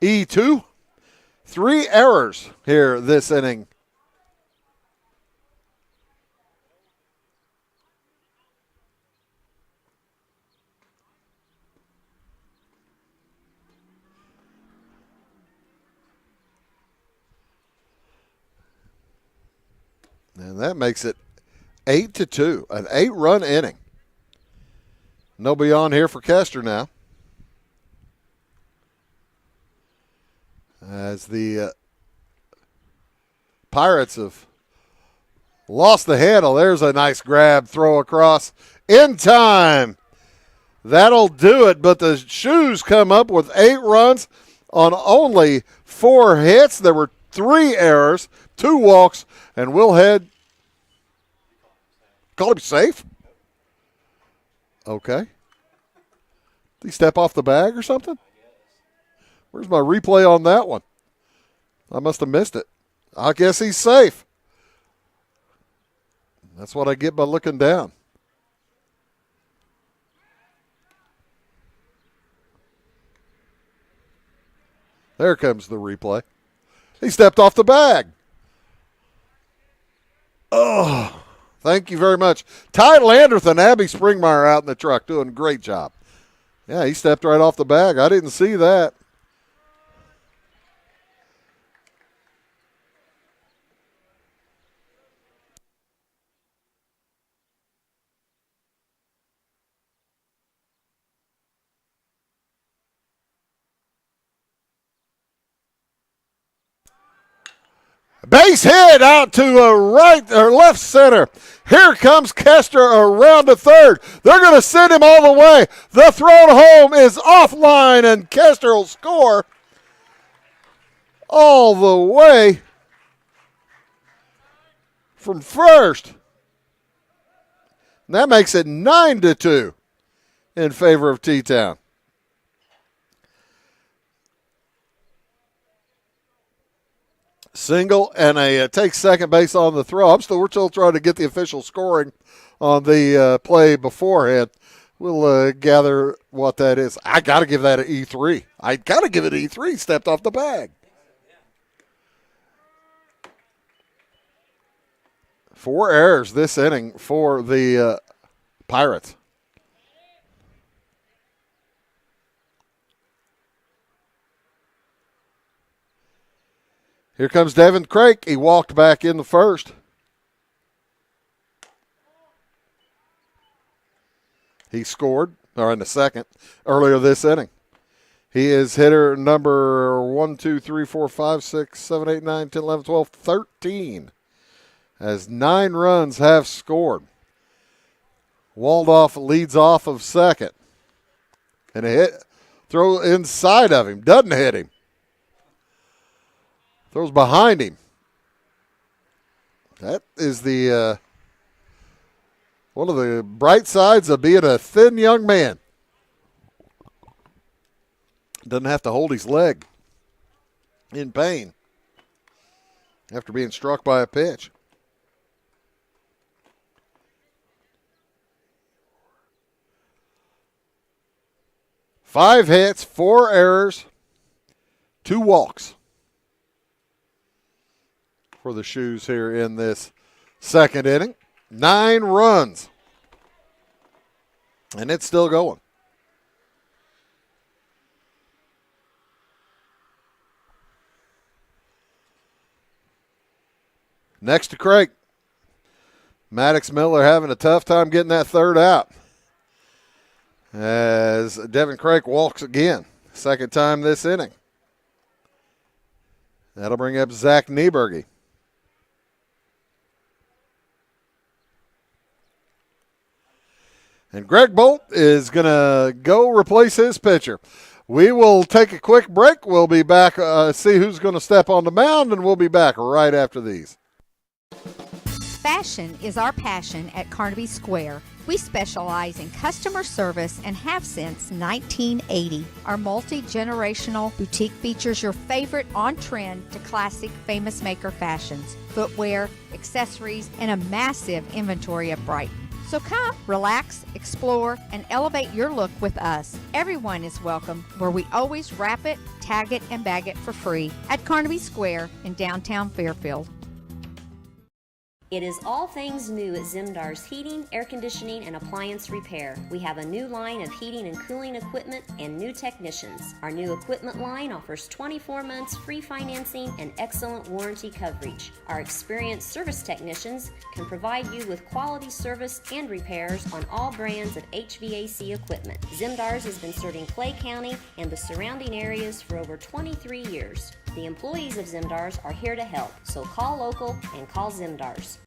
E2. 3 errors here this inning. And that makes it 8-2, an 8-run inning. Nobody on here for Kester now. As the Pirates have lost the handle. There's a nice grab, throw across in time. That'll do it, but the Shoes come up with 8 runs on only 4 hits. There were 3 errors, 2 walks, and Will Head called him safe. Okay. Did he step off the bag or something? Where's my replay on that one? I must have missed it. I guess he's safe. That's what I get by looking down. There comes the replay. He stepped off the bag. Oh, thank you very much. Ty Landreth and Abby Springmeyer out in the truck doing a great job. Yeah, he stepped right off the bag. I didn't see that. Base hit out to right or left center. Here comes Kester around to third. They're going to send him all the way. The throw to home is offline, and Kester will score all the way from first. And that makes it 9-2 in favor of T-Town. Single and a take second base on the throw. We're still trying to get the official scoring on the play beforehand. We'll gather what that is. I got to give that an E3. I got to give it an E3. Stepped off the bag. 4 errors this inning for the Pirates. Here comes Devin Craik. He walked back in the first. He scored, or in the second, earlier this inning. He is hitter number 1, 2, 3, 4, 5, 6, 7, 8, 9, 10, 11, 12, 13. As 9 runs have scored. Waldorf leads off of second. And a hit, throw inside of him. Doesn't hit him. Throws behind him. That is the one of the bright sides of being a thin young man. Doesn't have to hold his leg in pain after being struck by a pitch. Five hits, 4 errors, 2 walks for the Shoes here in this second inning. 9 runs. And it's still going. Next to Craig. Maddox Miller having a tough time getting that third out. As Devin Craig walks again. Second time this inning. That'll bring up Zach Nieberge. And Greg Bolt is going to go replace his pitcher. We will take a quick break. We'll be back, see who's going to step on the mound, and we'll be back right after these. Fashion is our passion at Carnaby Square. We specialize in customer service and have since 1980. Our multi-generational boutique features your favorite on-trend to classic famous maker fashions, footwear, accessories, and a massive inventory of Brighton. So come, relax, explore, and elevate your look with us. Everyone is welcome, where we always wrap it, tag it, and bag it for free at Carnaby Square in downtown Fairfield. It is all things new at Zimdar's Heating, Air Conditioning, and Appliance Repair. We have a new line of heating and cooling equipment and new technicians. Our new equipment line offers 24 months free financing and excellent warranty coverage. Our experienced service technicians can provide you with quality service and repairs on all brands of HVAC equipment. Zimdar's has been serving Clay County and the surrounding areas for over 23 years. The employees of Zimdar's are here to help, so call local and call Zimdar's.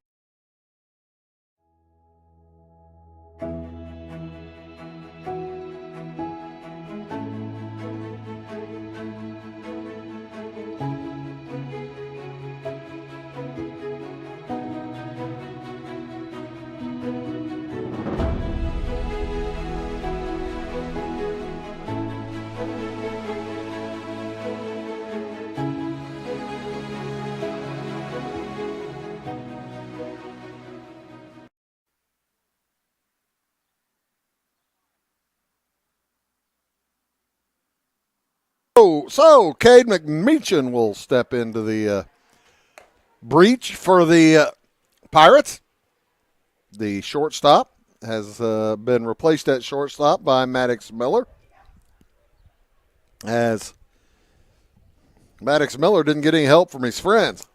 So Cade McMeechan will step into the breach for the Pirates. The shortstop has been replaced at shortstop by Maddox Miller, as Maddox Miller didn't get any help from his friends.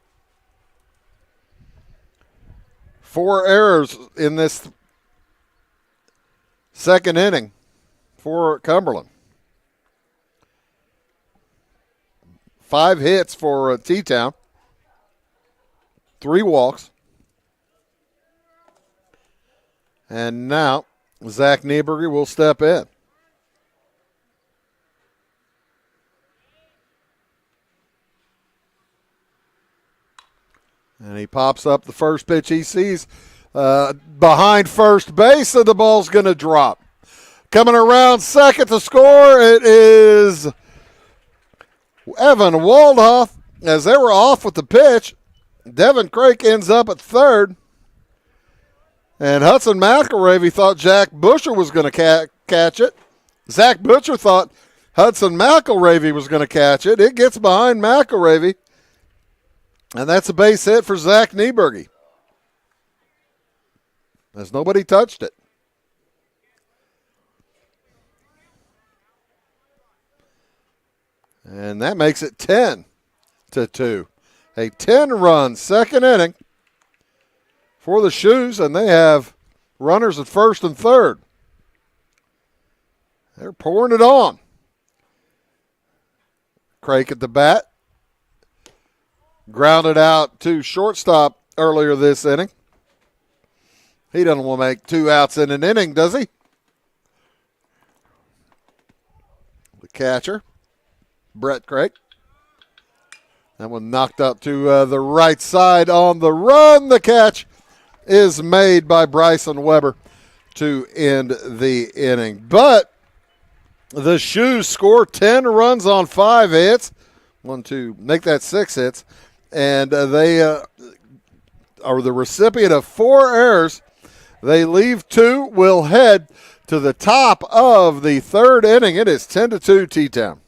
4 errors in this second inning for Cumberland. 5 hits for T-Town. 3 walks. And now Zach Nieberger will step in. And he pops up the first pitch he sees behind first base, and the ball's going to drop. Coming around second to score, it is Evan Waldhoff. As they were off with the pitch, Devin Craik ends up at third. And Hudson McElravy thought Jack Busher was going to catch it. Zach Butcher thought Hudson McElravy was going to catch it. It gets behind McElravy. And that's a base hit for Zach Nieberger, as nobody touched it. And that makes it 10-2. A 10-run second inning for the Shoes, and they have runners at first and third. They're pouring it on. Craik at the bat. Grounded out to shortstop earlier this inning. He doesn't want to make 2 outs in an inning, does he? The catcher, Brett Craik. That one knocked up to the right side on the run. The catch is made by Bryson Weber to end the inning. But the Shoes score 10 runs on 5 hits. 1, 2, make that 6 hits. And they are the recipient of 4 errors. They leave 2, will head to the top of the third inning. It is 10-2 T-Town.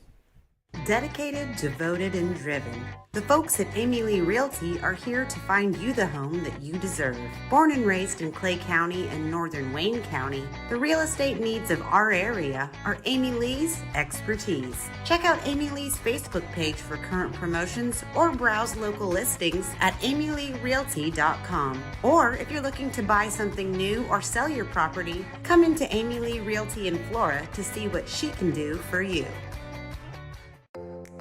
Dedicated, devoted, and driven. The folks at Amy Lee Realty are here to find you the home that you deserve. Born and raised in Clay County and northern Wayne County, the real estate needs of our area are Amy Lee's expertise. Check out Amy Lee's Facebook page for current promotions or browse local listings at amyleerealty.com. Or if you're looking to buy something new or sell your property, come into Amy Lee Realty in Flora to see what she can do for you.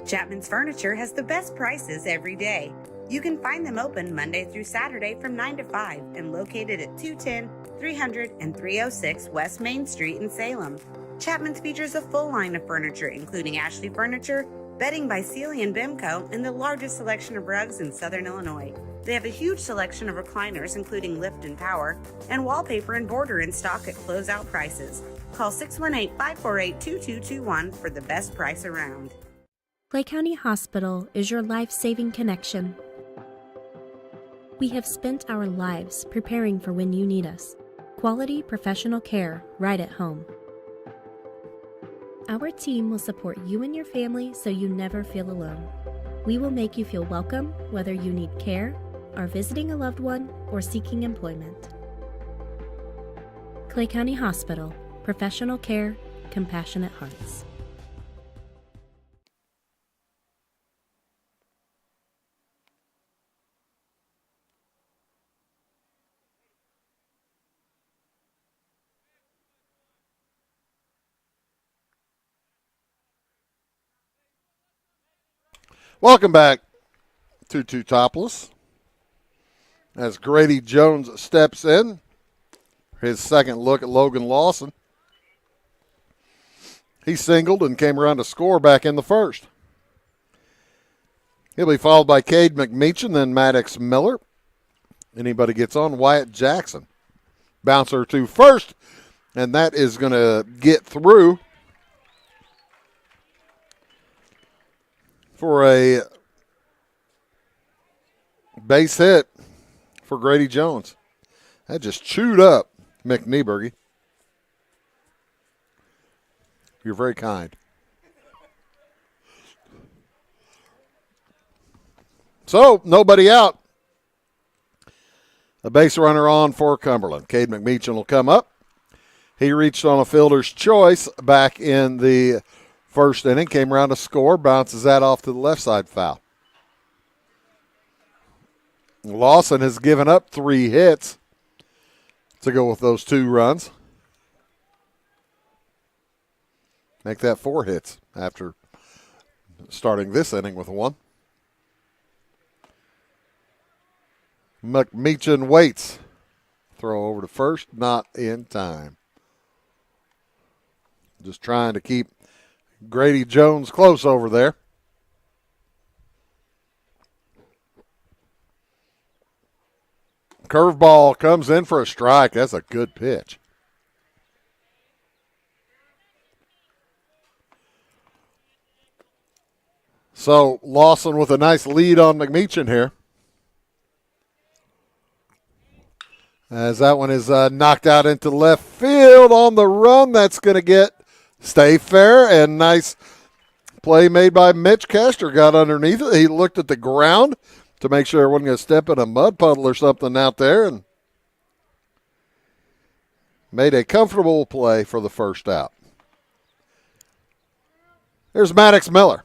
Chapman's Furniture has the best prices every day. You can find them open Monday through Saturday from 9 to 5 and located at 210, 300, and 306 West Main Street in Salem. Chapman's features a full line of furniture, including Ashley Furniture, bedding by Sealy and Bimco, and the largest selection of rugs in Southern Illinois. They have a huge selection of recliners, including lift and power, and wallpaper and border in stock at closeout prices. Call 618-548-2221 for the best price around. Clay County Hospital is your life-saving connection. We have spent our lives preparing for when you need us. Quality professional care right at home. Our team will support you and your family so you never feel alone. We will make you feel welcome whether you need care, are visiting a loved one, or seeking employment. Clay County Hospital. Professional care, compassionate hearts. Welcome back to Teutopolis as Grady Jones steps in. His second look at Logan Lawson. He singled and came around to score back in the first. He'll be followed by Cade McMeechan, then Maddox Miller. Anybody gets on, Wyatt Jackson. Bouncer to first, and that is going to get through for a base hit for Grady Jones. That just chewed up Mick Nieberge. You're very kind. So, nobody out. A base runner on for Cumberland. Cade McMeechan will come up. He reached on a fielder's choice back in the first inning, came around to score, bounces that off to the left side foul. Lawson has given up 3 hits to go with those 2 runs. Make that 4 hits after starting this inning with 1. McMeechan waits. Throw over to first, not in time. Just trying to keep Grady Jones close over there. Curveball comes in for a strike. That's a good pitch. So Lawson with a nice lead on McMeechan here. As that one is knocked out into left field on the run. That's going to stay fair, and nice play made by Mitch Kester. Got underneath it. He looked at the ground to make sure it wasn't going to step in a mud puddle or something out there, and made a comfortable play for the first out. There's Maddox Miller.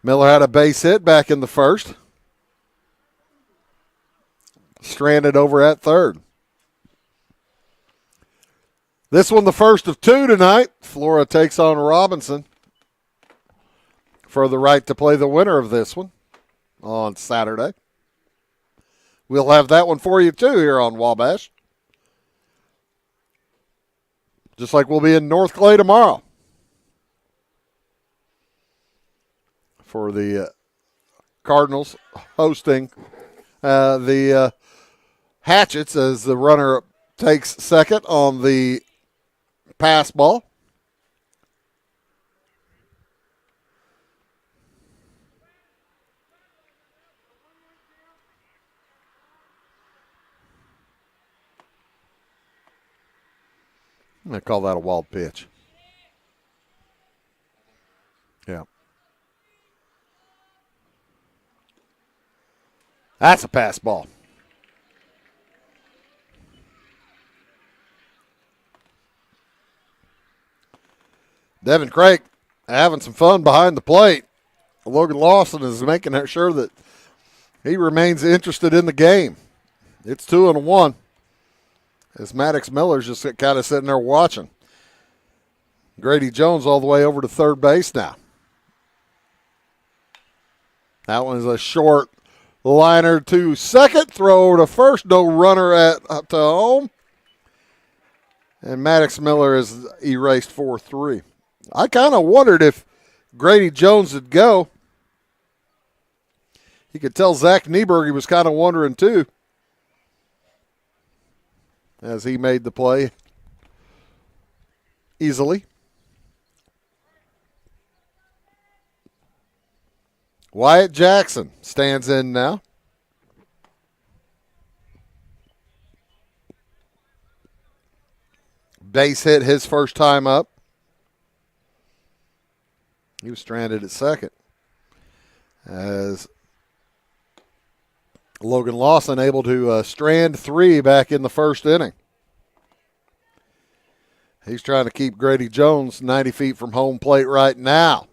Miller had a base hit back in the first. Stranded over at third. This one the first of 2 tonight. Flora takes on Robinson for the right to play the winner of this one on Saturday. We'll have that one for you too here on Wabash. Just like we'll be in North Clay tomorrow for the Cardinals hosting the Hatchets as the runner takes second on the pass ball. I'm going to call that a wild pitch. Yeah. That's a pass ball. Devin Craig having some fun behind the plate. Logan Lawson is making sure that he remains interested in the game. It's 2-1. As Maddox Miller's just kind of sitting there watching. Grady Jones all the way over to third base now. That one's a short liner to second. Throw over to first. No runner up to home. And Maddox Miller is erased 4-3. I kind of wondered if Grady Jones would go. You could tell Zach Nieberg he was kind of wondering too as he made the play easily. Wyatt Jackson stands in now. Base hit his first time up. He was stranded at second. As Logan Lawson able to strand 3 back in the first inning. He's trying to keep Grady Jones 90 feet from home plate right now.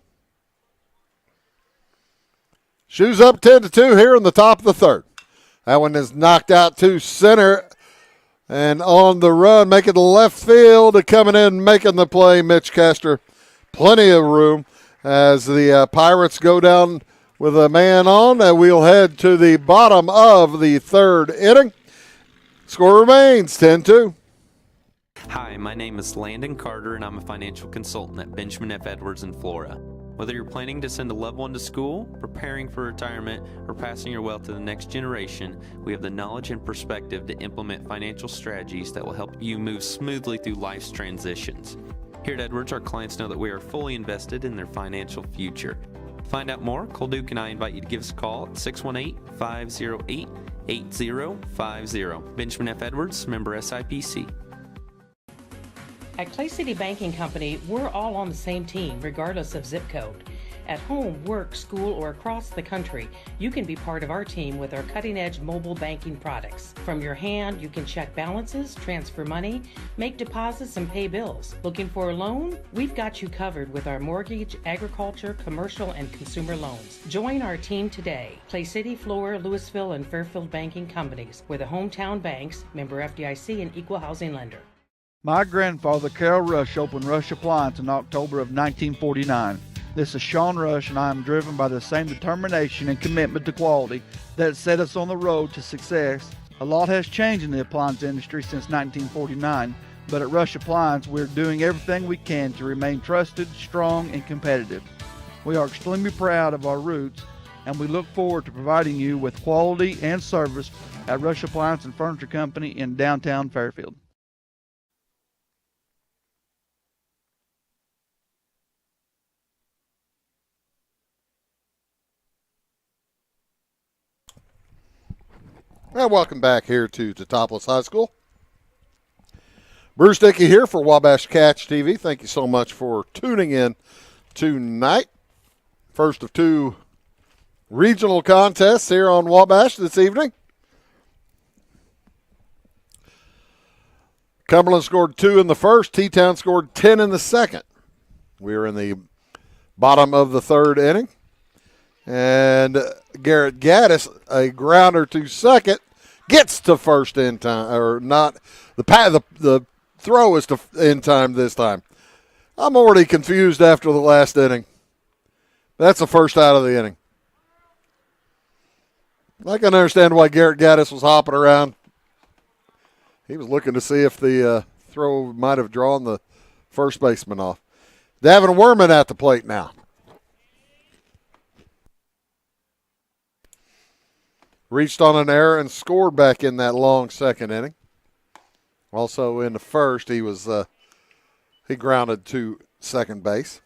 Shoes up 10-2 here in the top of the third. That one is knocked out to center. And on the run, making the left field, coming in, making the play, Mitch Kester. Plenty of room as the Pirates go down with a man on. And we'll head to the bottom of the third inning. Score remains 10-2. Hi, my name is Landon Carter, and I'm a financial consultant at Benjamin F. Edwards in Florida. Whether you're planning to send a loved one to school, preparing for retirement, or passing your wealth to the next generation, we have the knowledge and perspective to implement financial strategies that will help you move smoothly through life's transitions. Here at Edwards, our clients know that we are fully invested in their financial future. To find out more, Cole Duke and I invite you to give us a call at 618-508-8050. Benjamin F. Edwards, member SIPC. At Clay City Banking Company, we're all on the same team, regardless of zip code. At home, work, school, or across the country, you can be part of our team with our cutting-edge mobile banking products. From your hand, you can check balances, transfer money, make deposits, and pay bills. Looking for a loan? We've got you covered with our mortgage, agriculture, commercial, and consumer loans. Join our team today. Clay City, Flora, Louisville, and Fairfield Banking Companies. We're the hometown banks, member FDIC, and equal housing lender. My grandfather, Carol Rush, opened Rush Appliance in October of 1949. This is Sean Rush, and I am driven by the same determination and commitment to quality that set us on the road to success. A lot has changed in the appliance industry since 1949, but at Rush Appliance, we're doing everything we can to remain trusted, strong, and competitive. We are extremely proud of our roots, and we look forward to providing you with quality and service at Rush Appliance and Furniture Company in downtown Fairfield. And welcome back here to Teutopolis High School. Bruce Dickey here for Wabash Catch TV. Thank you so much for tuning in tonight. First of 2 regional contests here on Wabash this evening. Cumberland scored 2 in the first. T-Town scored 10 in the second. We are in the bottom of the third inning. And Garrett Gaddis, a grounder to second, gets to first in time, or not. The throw is to in time this time. I'm already confused after the last inning. That's the first out of the inning. I can understand why Garrett Gaddis was hopping around. He was looking to see if the throw might have drawn the first baseman off. Davin Werman at the plate now. Reached on an error and scored back in that long second inning. Also in the first, he grounded to second base.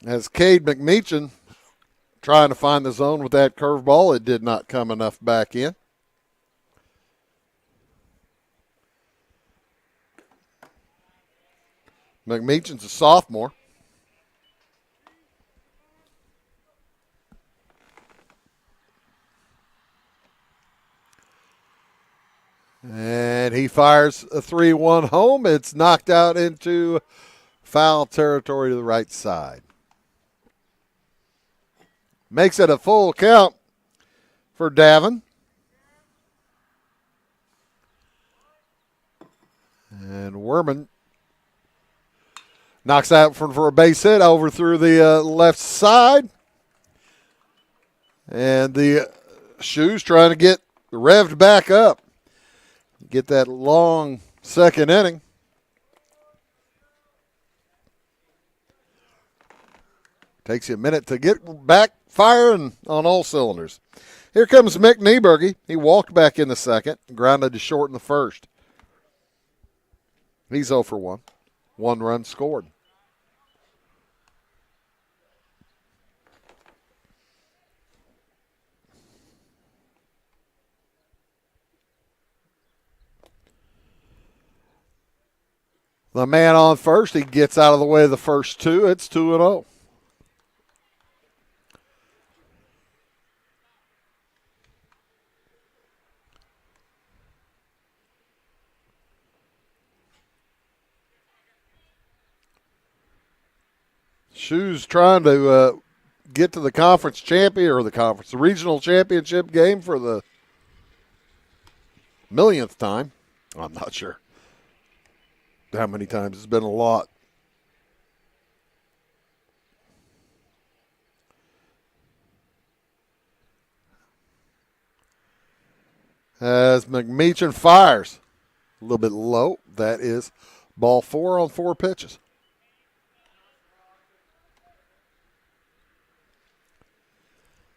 As Cade McMeechin trying to find the zone with that curveball, it did not come enough back in. McMeechin's a sophomore. And he fires a 3-1 home. It's knocked out into foul territory to the right side. Makes it a full count for Davin. And Werman knocks out for a base hit over through the left side. And the Shoes trying to get revved back up. Get that long second inning. Takes you a minute to get back firing on all cylinders. Here comes Mick Nieberge. He walked back in the second, grounded to short in the first. He's 0 for 1. 1 run scored. The man on first, he gets out of the way of the first two. It's 2-0. Shoes trying to get to the conference champion or the regional championship game for the millionth time. I'm not sure how many times. It's been a lot. As McMeechan fires, a little bit low. That is ball 4 on 4 pitches.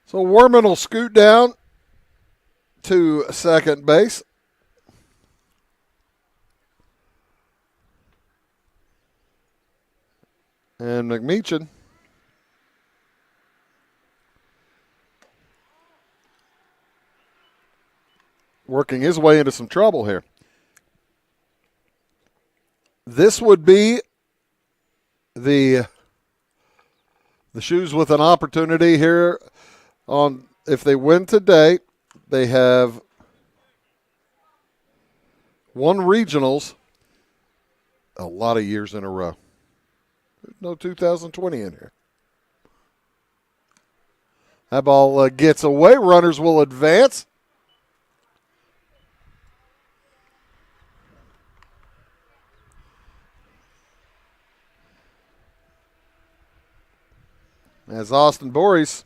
So Werman will scoot down to second base. And McMeechan working his way into some trouble here. This would be the Shoes with an opportunity here on, if they win today, they have won regionals a lot of years in a row. There's no 2020 in here. That ball gets away. Runners will advance. As Austin Boris,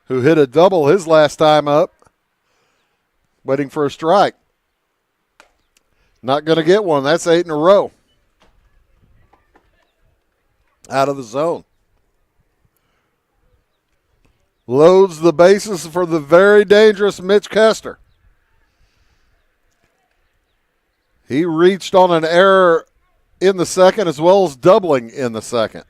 who hit a double his last time up, waiting for a strike. Not going to get one. That's 8 in a row. Out of the zone. Loads the bases for the very dangerous Mitch Kester. He reached on an error in the second as well as doubling in the second.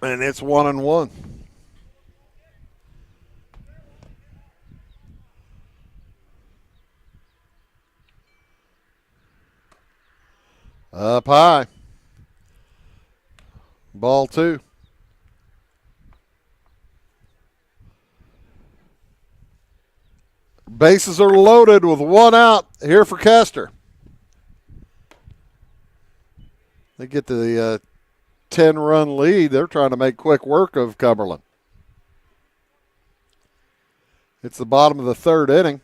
And it's 1-1. Up high. Ball 2. Bases are loaded with 1 out here for Kester. They get to the 10-run lead. They're trying to make quick work of Cumberland. It's the bottom of the third inning.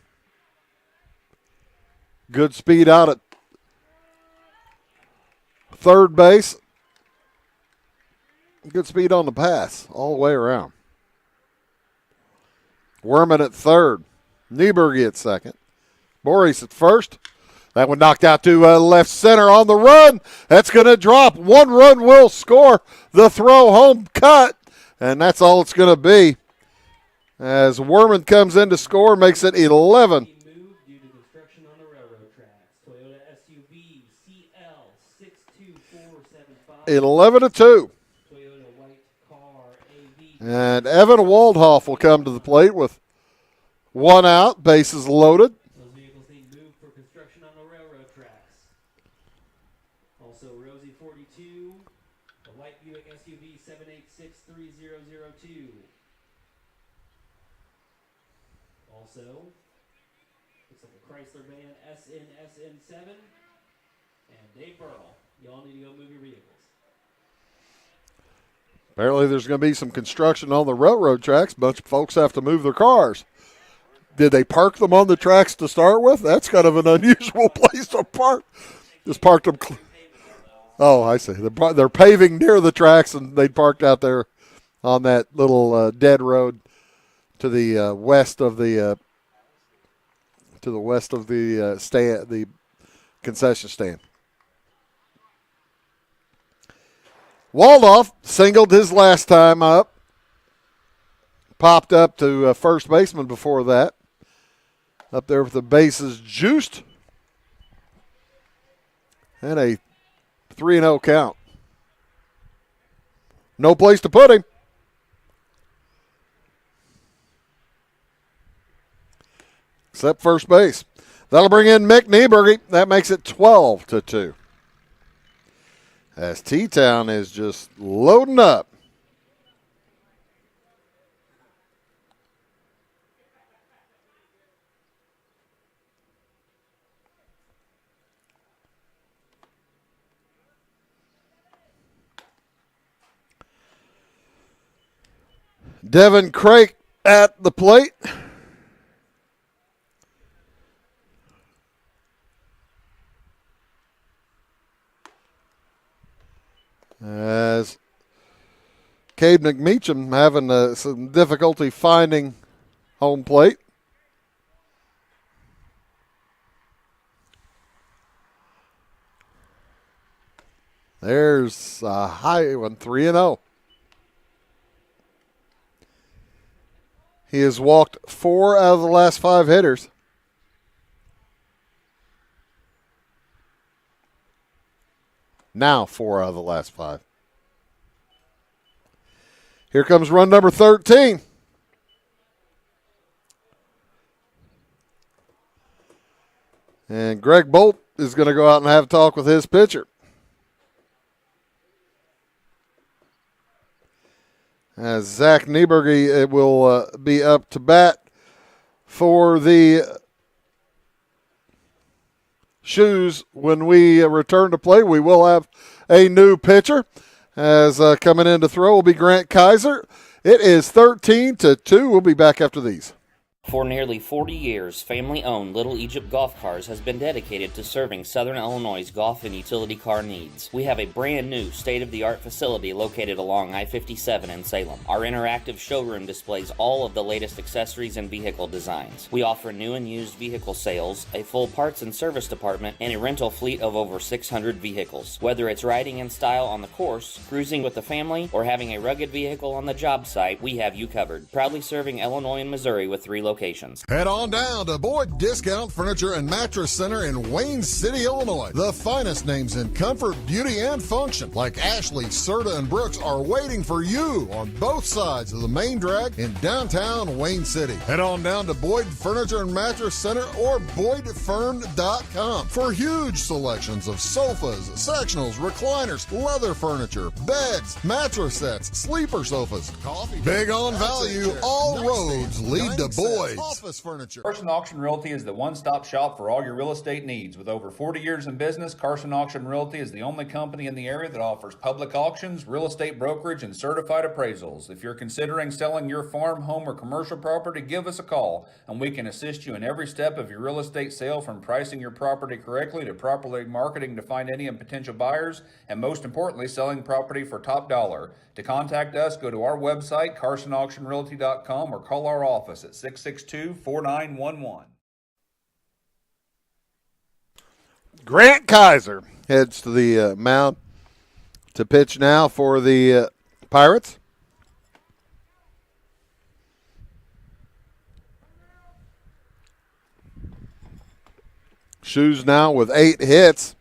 Good speed out at third base. Good speed on the pass all the way around. Werman at third. Nieberge at second. Boris at first. That one knocked out to left center on the run. That's going to drop. 1 run will score. The throw home cut. And that's all it's going to be. As Werman comes in to score, makes it 11. 11-2. And Evan Waldhoff will come to the plate with 1 out, bases loaded. Those vehicles need moved for construction on the railroad tracks. Also, Rosie 42, a white Buick SUV 7863002. Also, looks like a Chrysler van SN7. And Dave Burrell, y'all need to go move your vehicles. Apparently there's going to be some construction on the railroad tracks. A bunch of folks have to move their cars. Did they park them on the tracks to start with? That's kind of an unusual place to park. Just parked them. Oh, I see. They're paving near the tracks, and they parked out there on that little dead road to the west of the stand, the concession stand. Waldorf singled his last time up. Popped up to first baseman before that. Up there with the bases juiced. And a 3-0 count. No place to put him. Except first base. That'll bring in Mick Nieberge. That makes it 12-2. As T-Town is just loading up. Devin Craik at the plate. As Cade McMeacham having some difficulty finding home plate. There's a high one, 3-0. He has walked 4 out of the last 5 hitters. Now 4 out of the last 5. Here comes run number 13. And Greg Bolt is going to go out and have a talk with his pitcher. As Zach Nieberge will be up to bat for the Shoes. When we return to play, we will have a new pitcher. As coming in to throw will be Grant Kaiser. It is 13-2. We'll be back after these. For nearly 40 years, family-owned Little Egypt Golf Cars has been dedicated to serving Southern Illinois' golf and utility car needs. We have a brand new state-of-the-art facility located along I-57 in Salem. Our interactive showroom displays all of the latest accessories and vehicle designs. We offer new and used vehicle sales, a full parts and service department, and a rental fleet of over 600 vehicles. Whether it's riding in style on the course, cruising with the family, or having a rugged vehicle on the job site, we have you covered. Proudly serving Illinois and Missouri with 3 locations. Head on down to Boyd Discount Furniture and Mattress Center in Wayne City, Illinois. The finest names in comfort, beauty, and function, like Ashley, Serta, and Brooks, are waiting for you on both sides of the main drag in downtown Wayne City. Head on down to Boyd Furniture and Mattress Center or BoydFern.com for huge selections of sofas, sectionals, recliners, leather furniture, beds, mattress sets, sleeper sofas, coffee. Big on value, all roads lead to Boyd. Office furniture. Carson Auction Realty is the one-stop shop for all your real estate needs. With over 40 years in business, Carson Auction Realty is the only company in the area that offers public auctions, real estate brokerage, and certified appraisals. If you're considering selling your farm, home, or commercial property, give us a call, and we can assist you in every step of your real estate sale, from pricing your property correctly to properly marketing to find any potential buyers, and most importantly, selling property for top dollar. To contact us, go to our website, carsonauctionrealty.com, or call our office at 662-4911. Grant Kaiser heads to the mound to pitch now for the Pirates. Shoes now with 8 hits,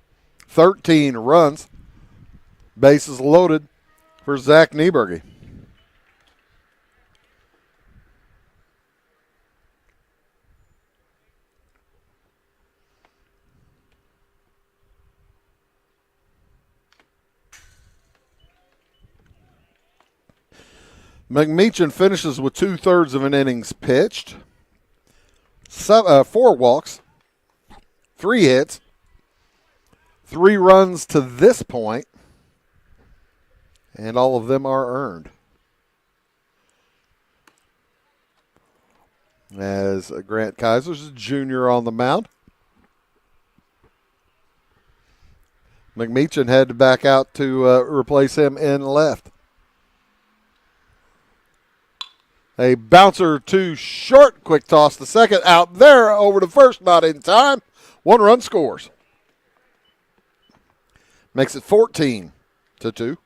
13 runs. Bases loaded for Zach Nieberge. McMeacham finishes with 2/3 of an innings pitched. 4 walks, 3 hits, 3 runs to this point, and all of them are earned. As Grant Kaiser's a junior on the mound. McMeechin had to back out to replace him in left. A bouncer to short, quick toss to second, out there over to first, not in time. 1 run scores. Makes it 14-2.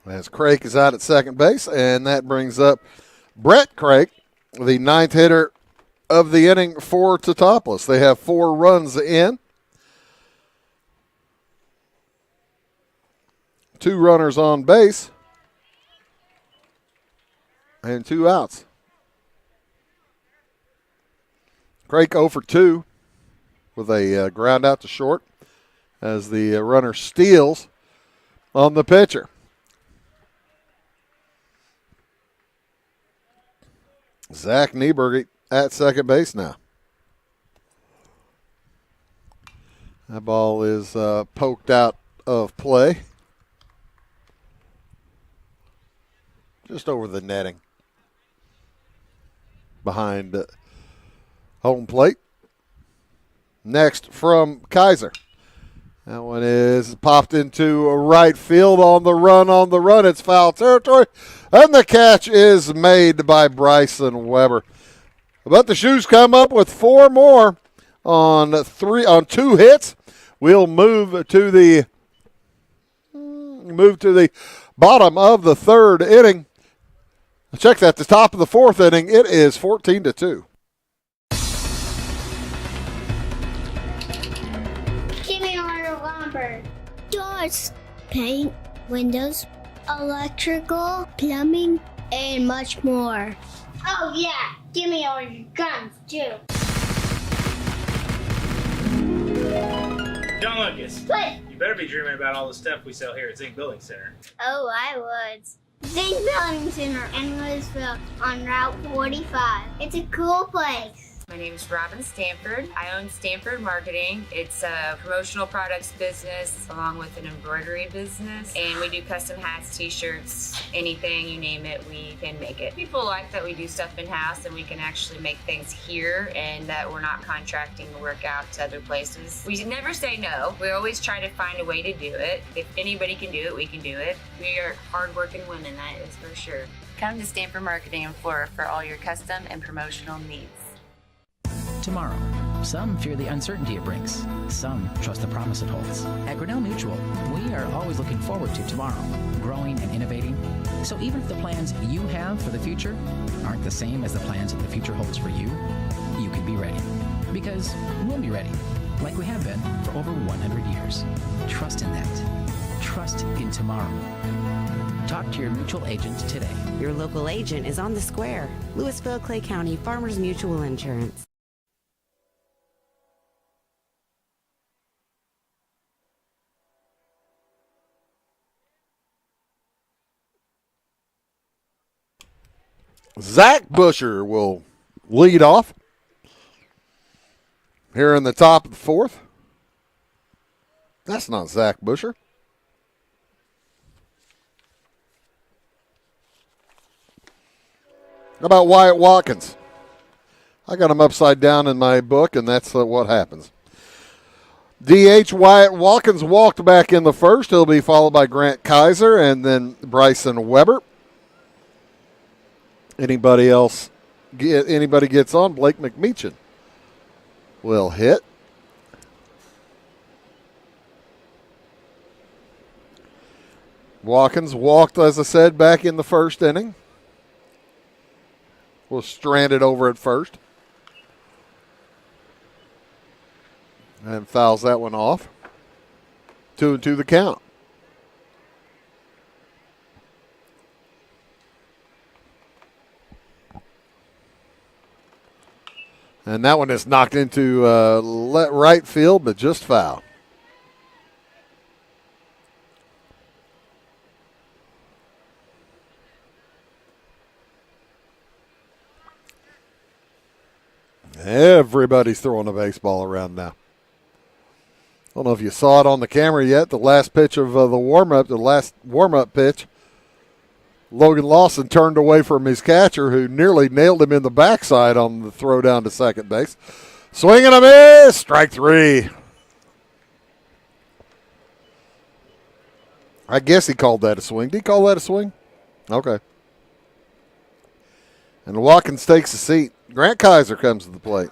As Craig is out at second base, and that brings up Brett Craig, the 9th hitter of the inning for Teutopolis. They have 4 runs in. 2 runners on base, and 2 outs. Craig 0 for 2 with a ground out to short as the runner steals on the pitcher. Zach Nieberg at second base now. That ball is poked out of play. Just over the netting. Behind home plate. Next from Kaiser. That one is popped into right field on the run. It's foul territory. And the catch is made by Bryson Weber. But the Shoes come up with 4 more on 2 hits. We'll move to the bottom of the 3rd inning. Check that, the top of the 4th inning. It is 14-2. Give me all your lumber. Doors, paint, windows, electrical, plumbing, and much more. Oh, yeah. Give me all your guns, too. John Lucas. What? You better be dreaming about all the stuff we sell here at Zink Building Center. Oh, I would. Zink Building Center in Louisville on Route 45. It's a cool place. My name is Robin Stanford. I own Stanford Marketing. It's a promotional products business along with an embroidery business. And we do custom hats, t-shirts, anything, you name it, we can make it. People like that we do stuff in-house and we can actually make things here and that we're not contracting to work out to other places. We never say no. We always try to find a way to do it. If anybody can do it, we can do it. We are hardworking women, that is for sure. Come to Stanford Marketing in Flora for all your custom and promotional needs. Tomorrow. Some fear the uncertainty it brings. Some trust the promise it holds. At Grinnell Mutual, we are always looking forward to tomorrow, growing and innovating. So even if the plans you have for the future aren't the same as the plans that the future holds for you, you can be ready. Because we'll be ready, like we have been for over 100 years. Trust in that. Trust in tomorrow. Talk to your mutual agent today. Your local agent is on the square. Louisville, Clay County Farmers Mutual Insurance. Zach Busher will lead off here in the top of the 4th. That's not Zach Busher. How about Wyatt Watkins? I got him upside down in my book, and that's what happens. DH Wyatt Watkins walked back in the 1st. He'll be followed by Grant Kaiser and then Bryson Weber. Anybody gets on, Blake McMeechin will hit. Watkins walked, as I said, back in the 1st inning. Was stranded over at first. And fouls that one off. 2-2 the count. And that one is knocked into right field, but just foul. Everybody's throwing a baseball around now. I don't know if you saw it on the camera yet. The last pitch of the last warm-up pitch, Logan Lawson turned away from his catcher, who nearly nailed him in the backside on the throw down to second base. Swing and a miss, strike 3. I guess he called that a swing. Did he call that a swing? Okay. And Watkins takes a seat. Grant Kaiser comes to the plate.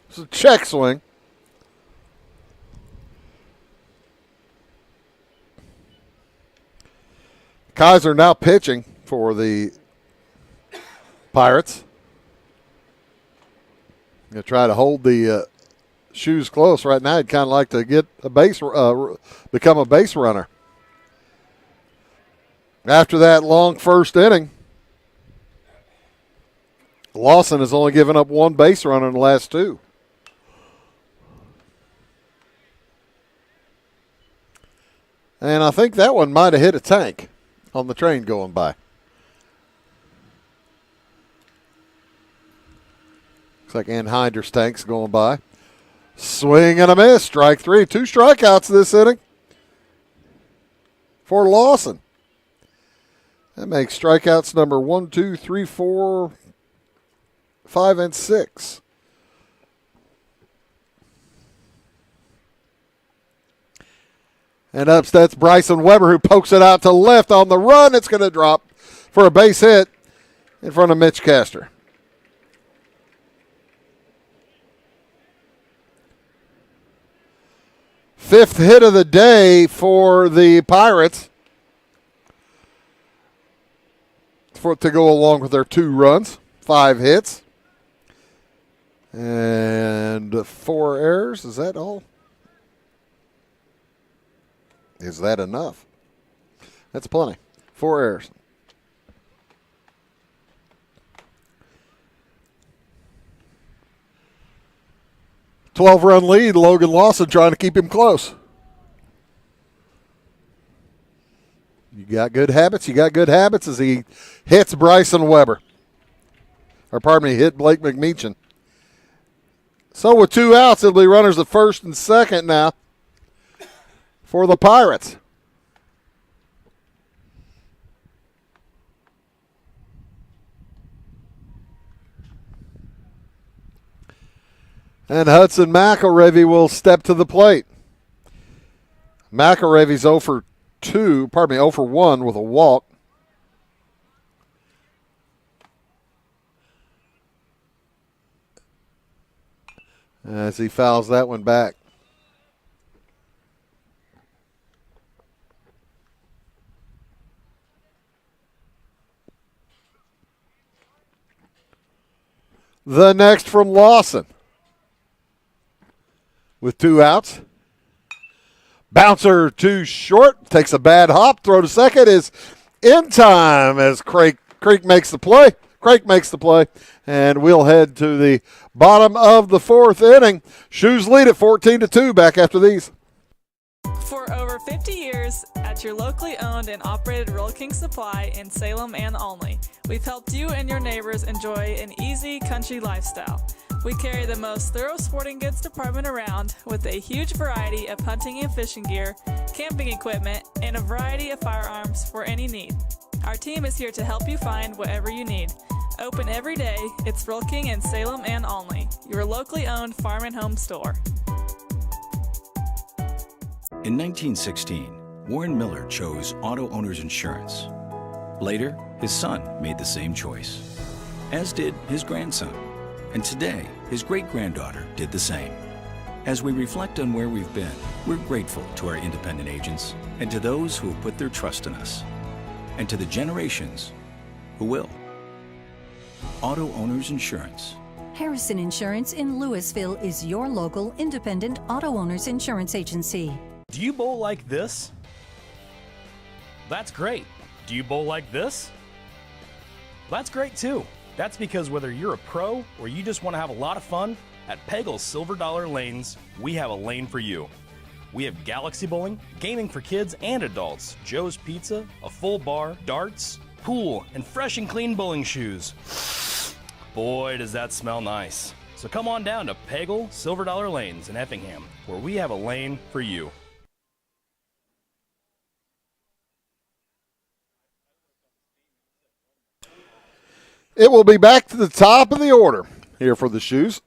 It's a check swing. Kaiser now pitching for the Pirates. Going to try to hold the shoes close. Right now, he'd kind of like to get a become a base runner. After that long first inning, Lawson has only given up one base runner in the last 2. And I think that one might have hit a tank on the train going by. Looks like Anheuser's tank's going by. Swing and a miss, strike 3. 2 strikeouts this inning for Lawson. That makes strikeouts number 1, 2, 3, 4, 5, and 6. And that's Bryson Weber, who pokes it out to left on the run. It's going to drop for a base hit in front of Mitch Castor. Fifth hit of the day for the Pirates to go along with their 2 runs. 5 hits. And 4 errors. Is that all? Is that enough? That's plenty. 4 errors. Twelve-run lead. Logan Lawson trying to keep him close. You got good habits. You got good habits as he hits Bryson Weber. Or pardon me, hit Blake McMeechan. So with 2 outs, it'll be runners at first and second now for the Pirates. And Hudson McElravy will step to the plate. McElravy's 0 for 1 with a walk. As he fouls that one back. The next from Lawson. With 2 outs. Bouncer too short. Takes a bad hop. Throw to second is in time as Creek makes the play. Craig makes the play. And we'll head to the bottom of the 4th inning. Shoes lead at 14-2 back after these. For over 50 years, at your locally owned and operated Rural King Supply in Salem and Olney, we've helped you and your neighbors enjoy an easy country lifestyle. We carry the most thorough sporting goods department around with a huge variety of hunting and fishing gear, camping equipment, and a variety of firearms for any need. Our team is here to help you find whatever you need. Open every day, it's Rural King in Salem and Olney, your locally owned farm and home store. In 1916, Warren Miller chose Auto Owners Insurance. Later, his son made the same choice, as did his grandson. And today, his great-granddaughter did the same. As we reflect on where we've been, we're grateful to our independent agents and to those who have put their trust in us, and to the generations who will. Auto Owners Insurance. Harrison Insurance in Louisville is your local independent auto owners insurance agency. Do you bowl like this? That's great. Do you bowl like this? That's great too. That's because whether you're a pro or you just want to have a lot of fun, at Pegel's Silver Dollar Lanes, we have a lane for you. We have galaxy bowling, gaming for kids and adults, Joe's Pizza, a full bar, darts, pool, and fresh and clean bowling shoes. Boy, does that smell nice. So come on down to Pegel Silver Dollar Lanes in Effingham, where we have a lane for you. It will be back to the top of the order here for the Shoes.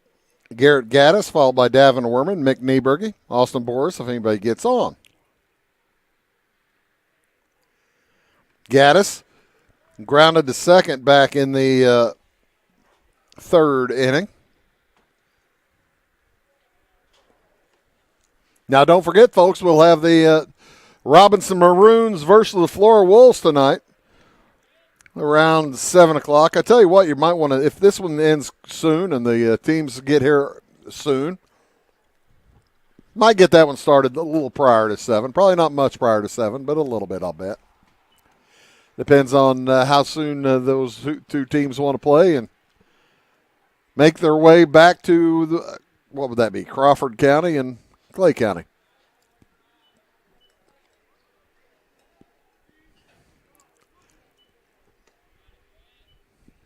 Garrett Gaddis, followed by Davin Werman, Mick Nieberge, Austin Boris, if anybody gets on. Gaddis grounded to second back in the third inning. Now, don't forget, folks, we'll have the Robinson Maroons versus the Flora Wolves tonight around 7 o'clock. I tell you what, you might want to, if this one ends soon and the teams get here soon, might get that one started a little prior to 7. Probably not much prior to 7, but a little bit, I'll bet. Depends on how soon those two teams want to play and make their way back to, what would that be, Crawford County and Clay County.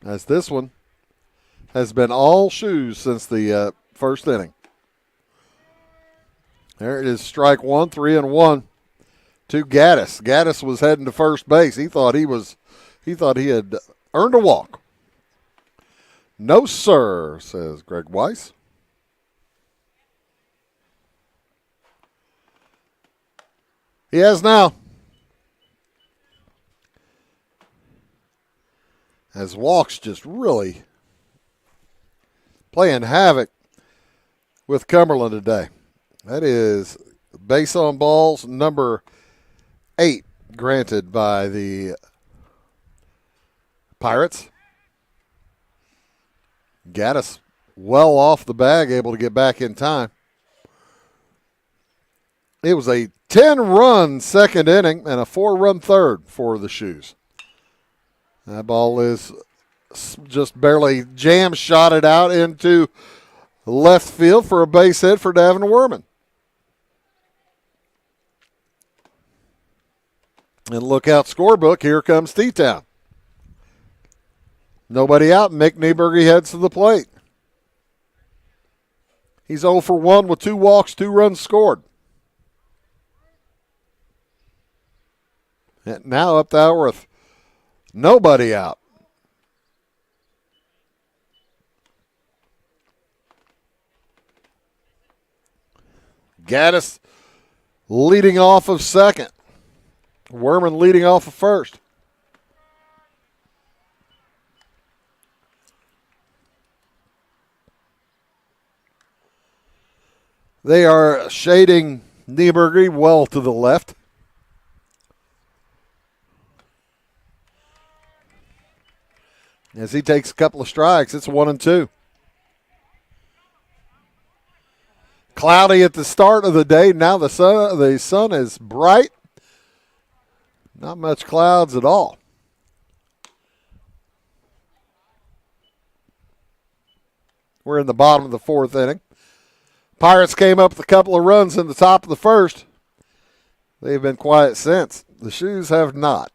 As this one has been all Shoes since the first inning. There it is, strike one, 3-1 to Gaddis. Gaddis was heading to first base. He thought he had earned a walk. No, sir, says Greg Weiss. He has now. As walks just really playing havoc with Cumberland today. That is base on balls number 8 granted by the Pirates. Gaddis well off the bag, able to get back in time. It was a 10-run second inning and a 4-run third for the Shoes. That ball is just barely jam-shotted out into left field for a base hit for Davin Werman. And look out scorebook, here comes T-Town. Nobody out, Mick Nieberge heads to the plate. He's 0 for 1 with 2 walks, 2 runs scored. And now up there with nobody out. Gaddis leading off of second. Werman leading off of first. They are shading Nieberge well to the left. As he takes a couple of strikes, it's 1-2. Cloudy at the start of the day. Now the sun is bright. Not much clouds at all. We're in the bottom of the 4th inning. Pirates came up with a couple of runs in the top of the first. They've been quiet since. The Shoes have not.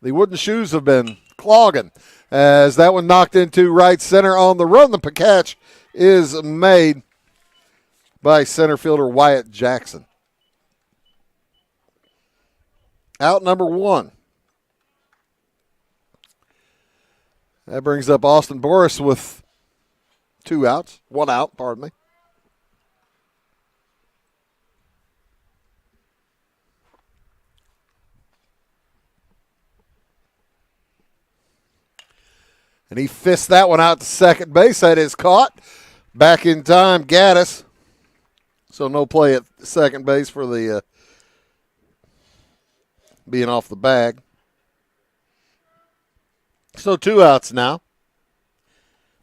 The Wooden Shoes have been clogging as that one knocked into right center on the run. The catch is made by center fielder Wyatt Jackson. Out number 1. That brings up Austin Boris with 2 outs. 1 out, pardon me. And he fists that one out to second base. That is caught. Back in time, Gaddis. So no play at second base for the being off the bag. So 2 outs now.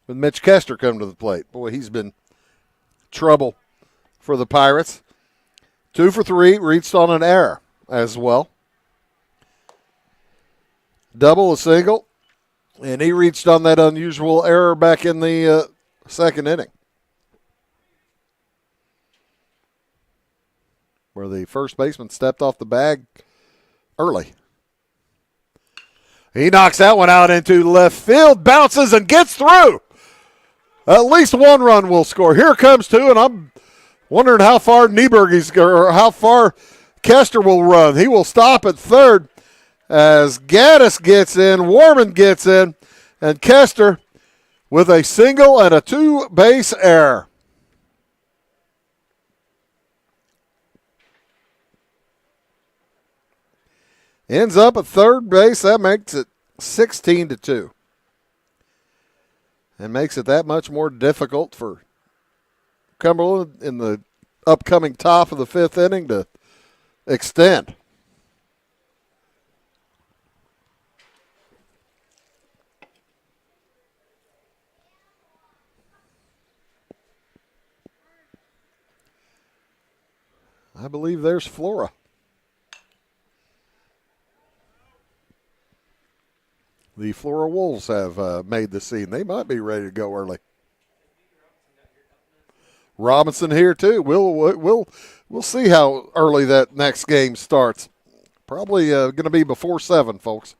With Mitch Kester coming to the plate. Boy, he's been trouble for the Pirates. 2 for 3, reached on an error as well. Double, a single, And he reached on that unusual error back in the second inning, where the first baseman stepped off the bag early. He knocks that one out into left field, bounces and gets through. At least one run will score. Here comes two, and I'm wondering how far or how far Kester will run. He will stop at third as Gaddis gets in, Warman gets in, and Kester with a single and a two-base error. Ends up at third base. That makes it 16-2. And makes it that much more difficult for Cumberland in the upcoming top of the fifth inning to extend. I believe there's Flora. The Flora Wolves have made the scene. They might be ready to go early. Robinson here too. We'll see how early that next game starts. Probably going to be before 7, folks.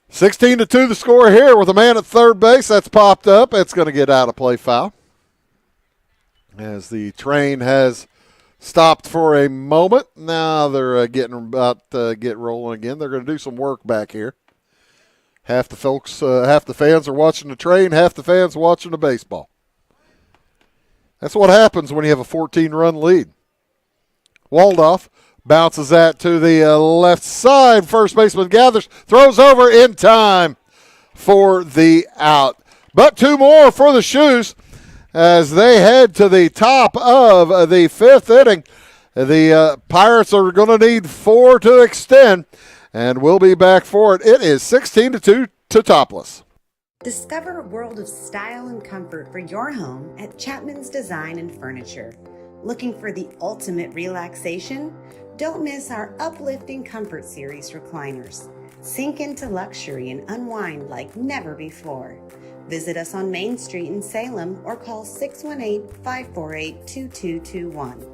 16-2 the score here with a man at third base. That's popped up. It's going to get out of play foul. As the train has stopped for a moment. Now they're getting about to get rolling again. They're going to do some work back here. Half the fans are watching the train, half the fans watching the baseball. That's what happens when you have a 14-run lead. Waldoff bounces that to the left side. First baseman gathers, throws over in time for the out. But two more for the Shoes as they head to the top of the fifth inning. The Pirates are going to need 4 to extend, and we'll be back for it. It is 16-2 Teutopolis. Discover a world of style and comfort for your home at Chapman's Design and Furniture. Looking for the ultimate relaxation? Don't miss our uplifting Comfort Series recliners. Sink into luxury and unwind like never before. Visit us on Main Street in Salem or call 618-548-2221.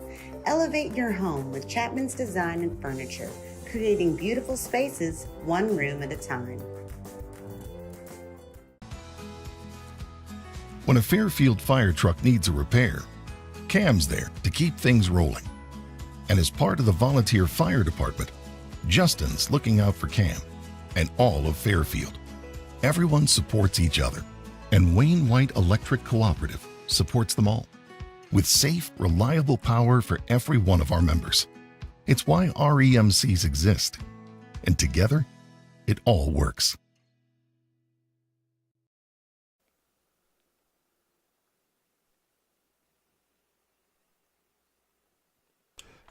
Elevate your home with Chapman's Design and Furniture, creating beautiful spaces one room at a time. When a Fairfield fire truck needs a repair, Cam's there to keep things rolling. And as part of the volunteer fire department, Justin's looking out for Cam and all of Fairfield. Everyone supports each other, and Wayne White Electric Cooperative supports them all, with safe, reliable power for every one of our members. It's why REMCs exist, and together, it all works.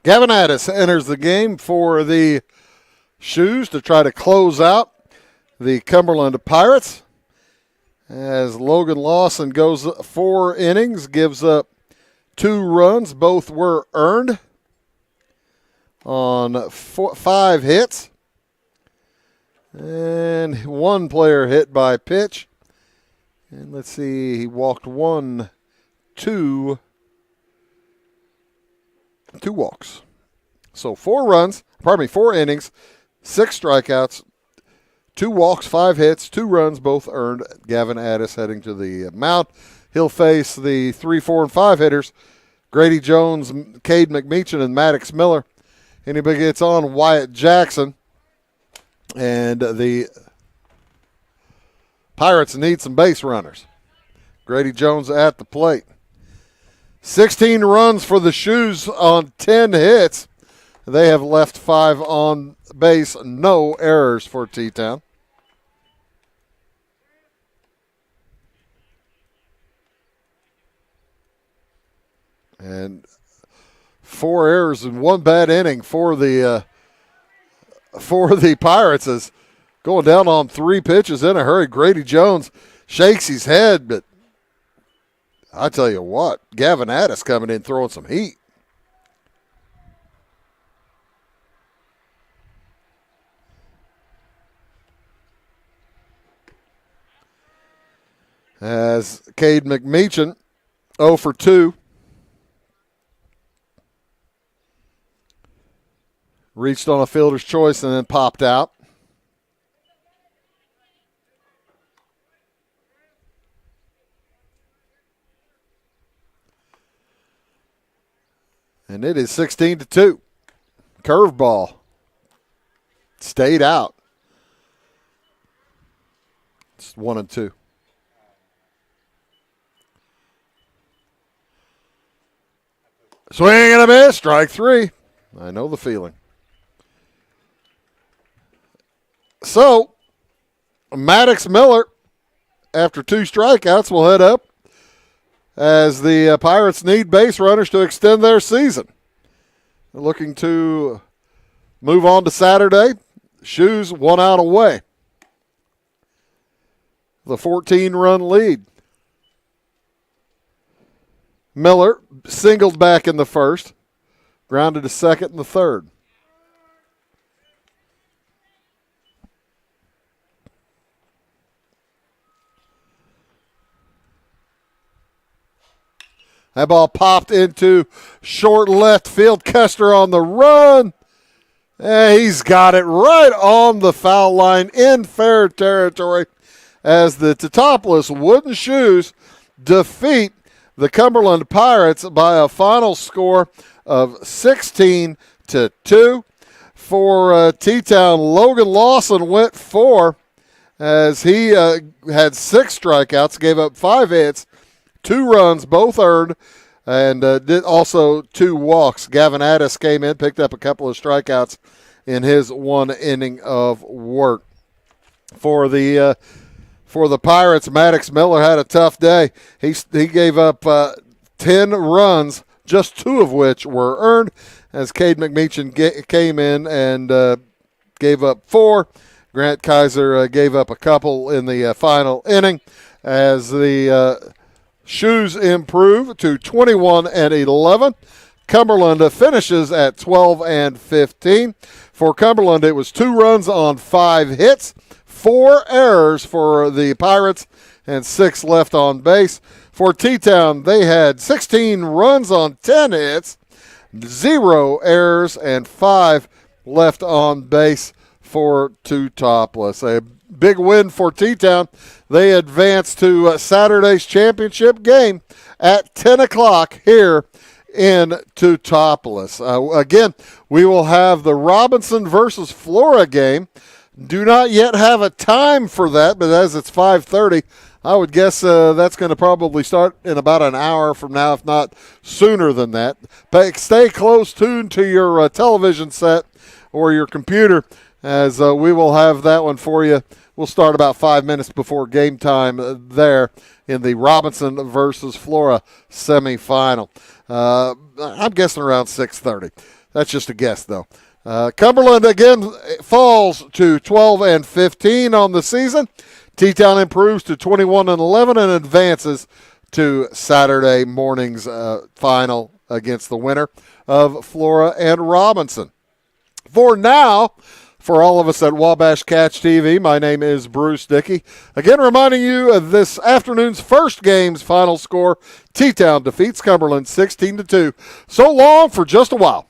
Gavin Addis enters the game for the Shoes to try to close out the Cumberland Pirates. As Logan Lawson goes 4 innings, gives up 2 runs. Both were earned on 5 hits. And 1 player hit by pitch. And let's see, he walked 2 walks. So 4 innings, 6 strikeouts, 2 walks, 5 hits, 2 runs, both earned. Gavin Addis heading to the mound. He'll face the 3, 4, and 5 hitters, Grady Jones, Cade McMeechan, and Maddox Miller. And he gets on Wyatt Jackson. And the Pirates need some base runners. Grady Jones at the plate. 16 runs for the Shoes on 10 hits. They have left 5 on base. No errors for T-Town. And 4 errors and 1 bad inning for the Pirates is going down on 3 pitches in a hurry. Grady Jones shakes his head, but I tell you what, Gavin Addis coming in throwing some heat. as Cade McMeechan 0 for 2. Reached on a fielder's choice and then popped out. And it is 16-2. Curveball. Stayed out. It's 1-2. Swing and a miss. Strike 3. I know the feeling. So, Maddox Miller, after 2 strikeouts, will head up as the Pirates need base runners to extend their season. They're looking to move on to Saturday. Shoes 1 out away. The 14-run lead. Miller singled back in the first, grounded to second in the third. That ball popped into short left field. Kester on the run. And he's got it right on the foul line in fair territory as the Teutopolis Wooden Shoes defeat the Cumberland Pirates by a final score of 16-2. For T-Town, Logan Lawson went 4 as he had 6 strikeouts, gave up 5 hits, 2 runs, both earned, and did also 2 walks. Gavin Addis came in, picked up a couple of strikeouts in his 1 inning of work. For the Pirates, Maddox Miller had a tough day. He gave up 10 runs, just 2 of which were earned, as Cade McMeechan came in and gave up 4. Grant Kaiser gave up a couple in the final inning as the Shoes improve to 21-11. Cumberland finishes at 12-15. For Cumberland, it was 2 runs on 5 hits, 4 errors for the Pirates, and 6 left on base. For T-Town, they had 16 runs on 10 hits, 0 errors, and 5 left on base for Teutopolis. A big win for T-Town. They advance to Saturday's championship game at 10 o'clock here in Teutopolis. Again, we will have the Robinson versus Flora game. Do not yet have a time for that, but as it's 5:30, I would guess that's going to probably start in about an hour from now, if not sooner than that. But stay close tuned to your television set or your computer as we will have that one for you. We'll start about 5 minutes before game time there in the Robinson versus Flora semifinal. I'm guessing around 6:30. That's just a guess, though. Cumberland, again, falls to 12-15 on the season. T-Town improves to 21-11 and advances to Saturday morning's final against the winner of Flora and Robinson. For now, for all of us at Wabash Catch TV, my name is Bruce Dickey. Again, reminding you of this afternoon's first game's final score. T-Town defeats Cumberland 16-2. So long for just a while.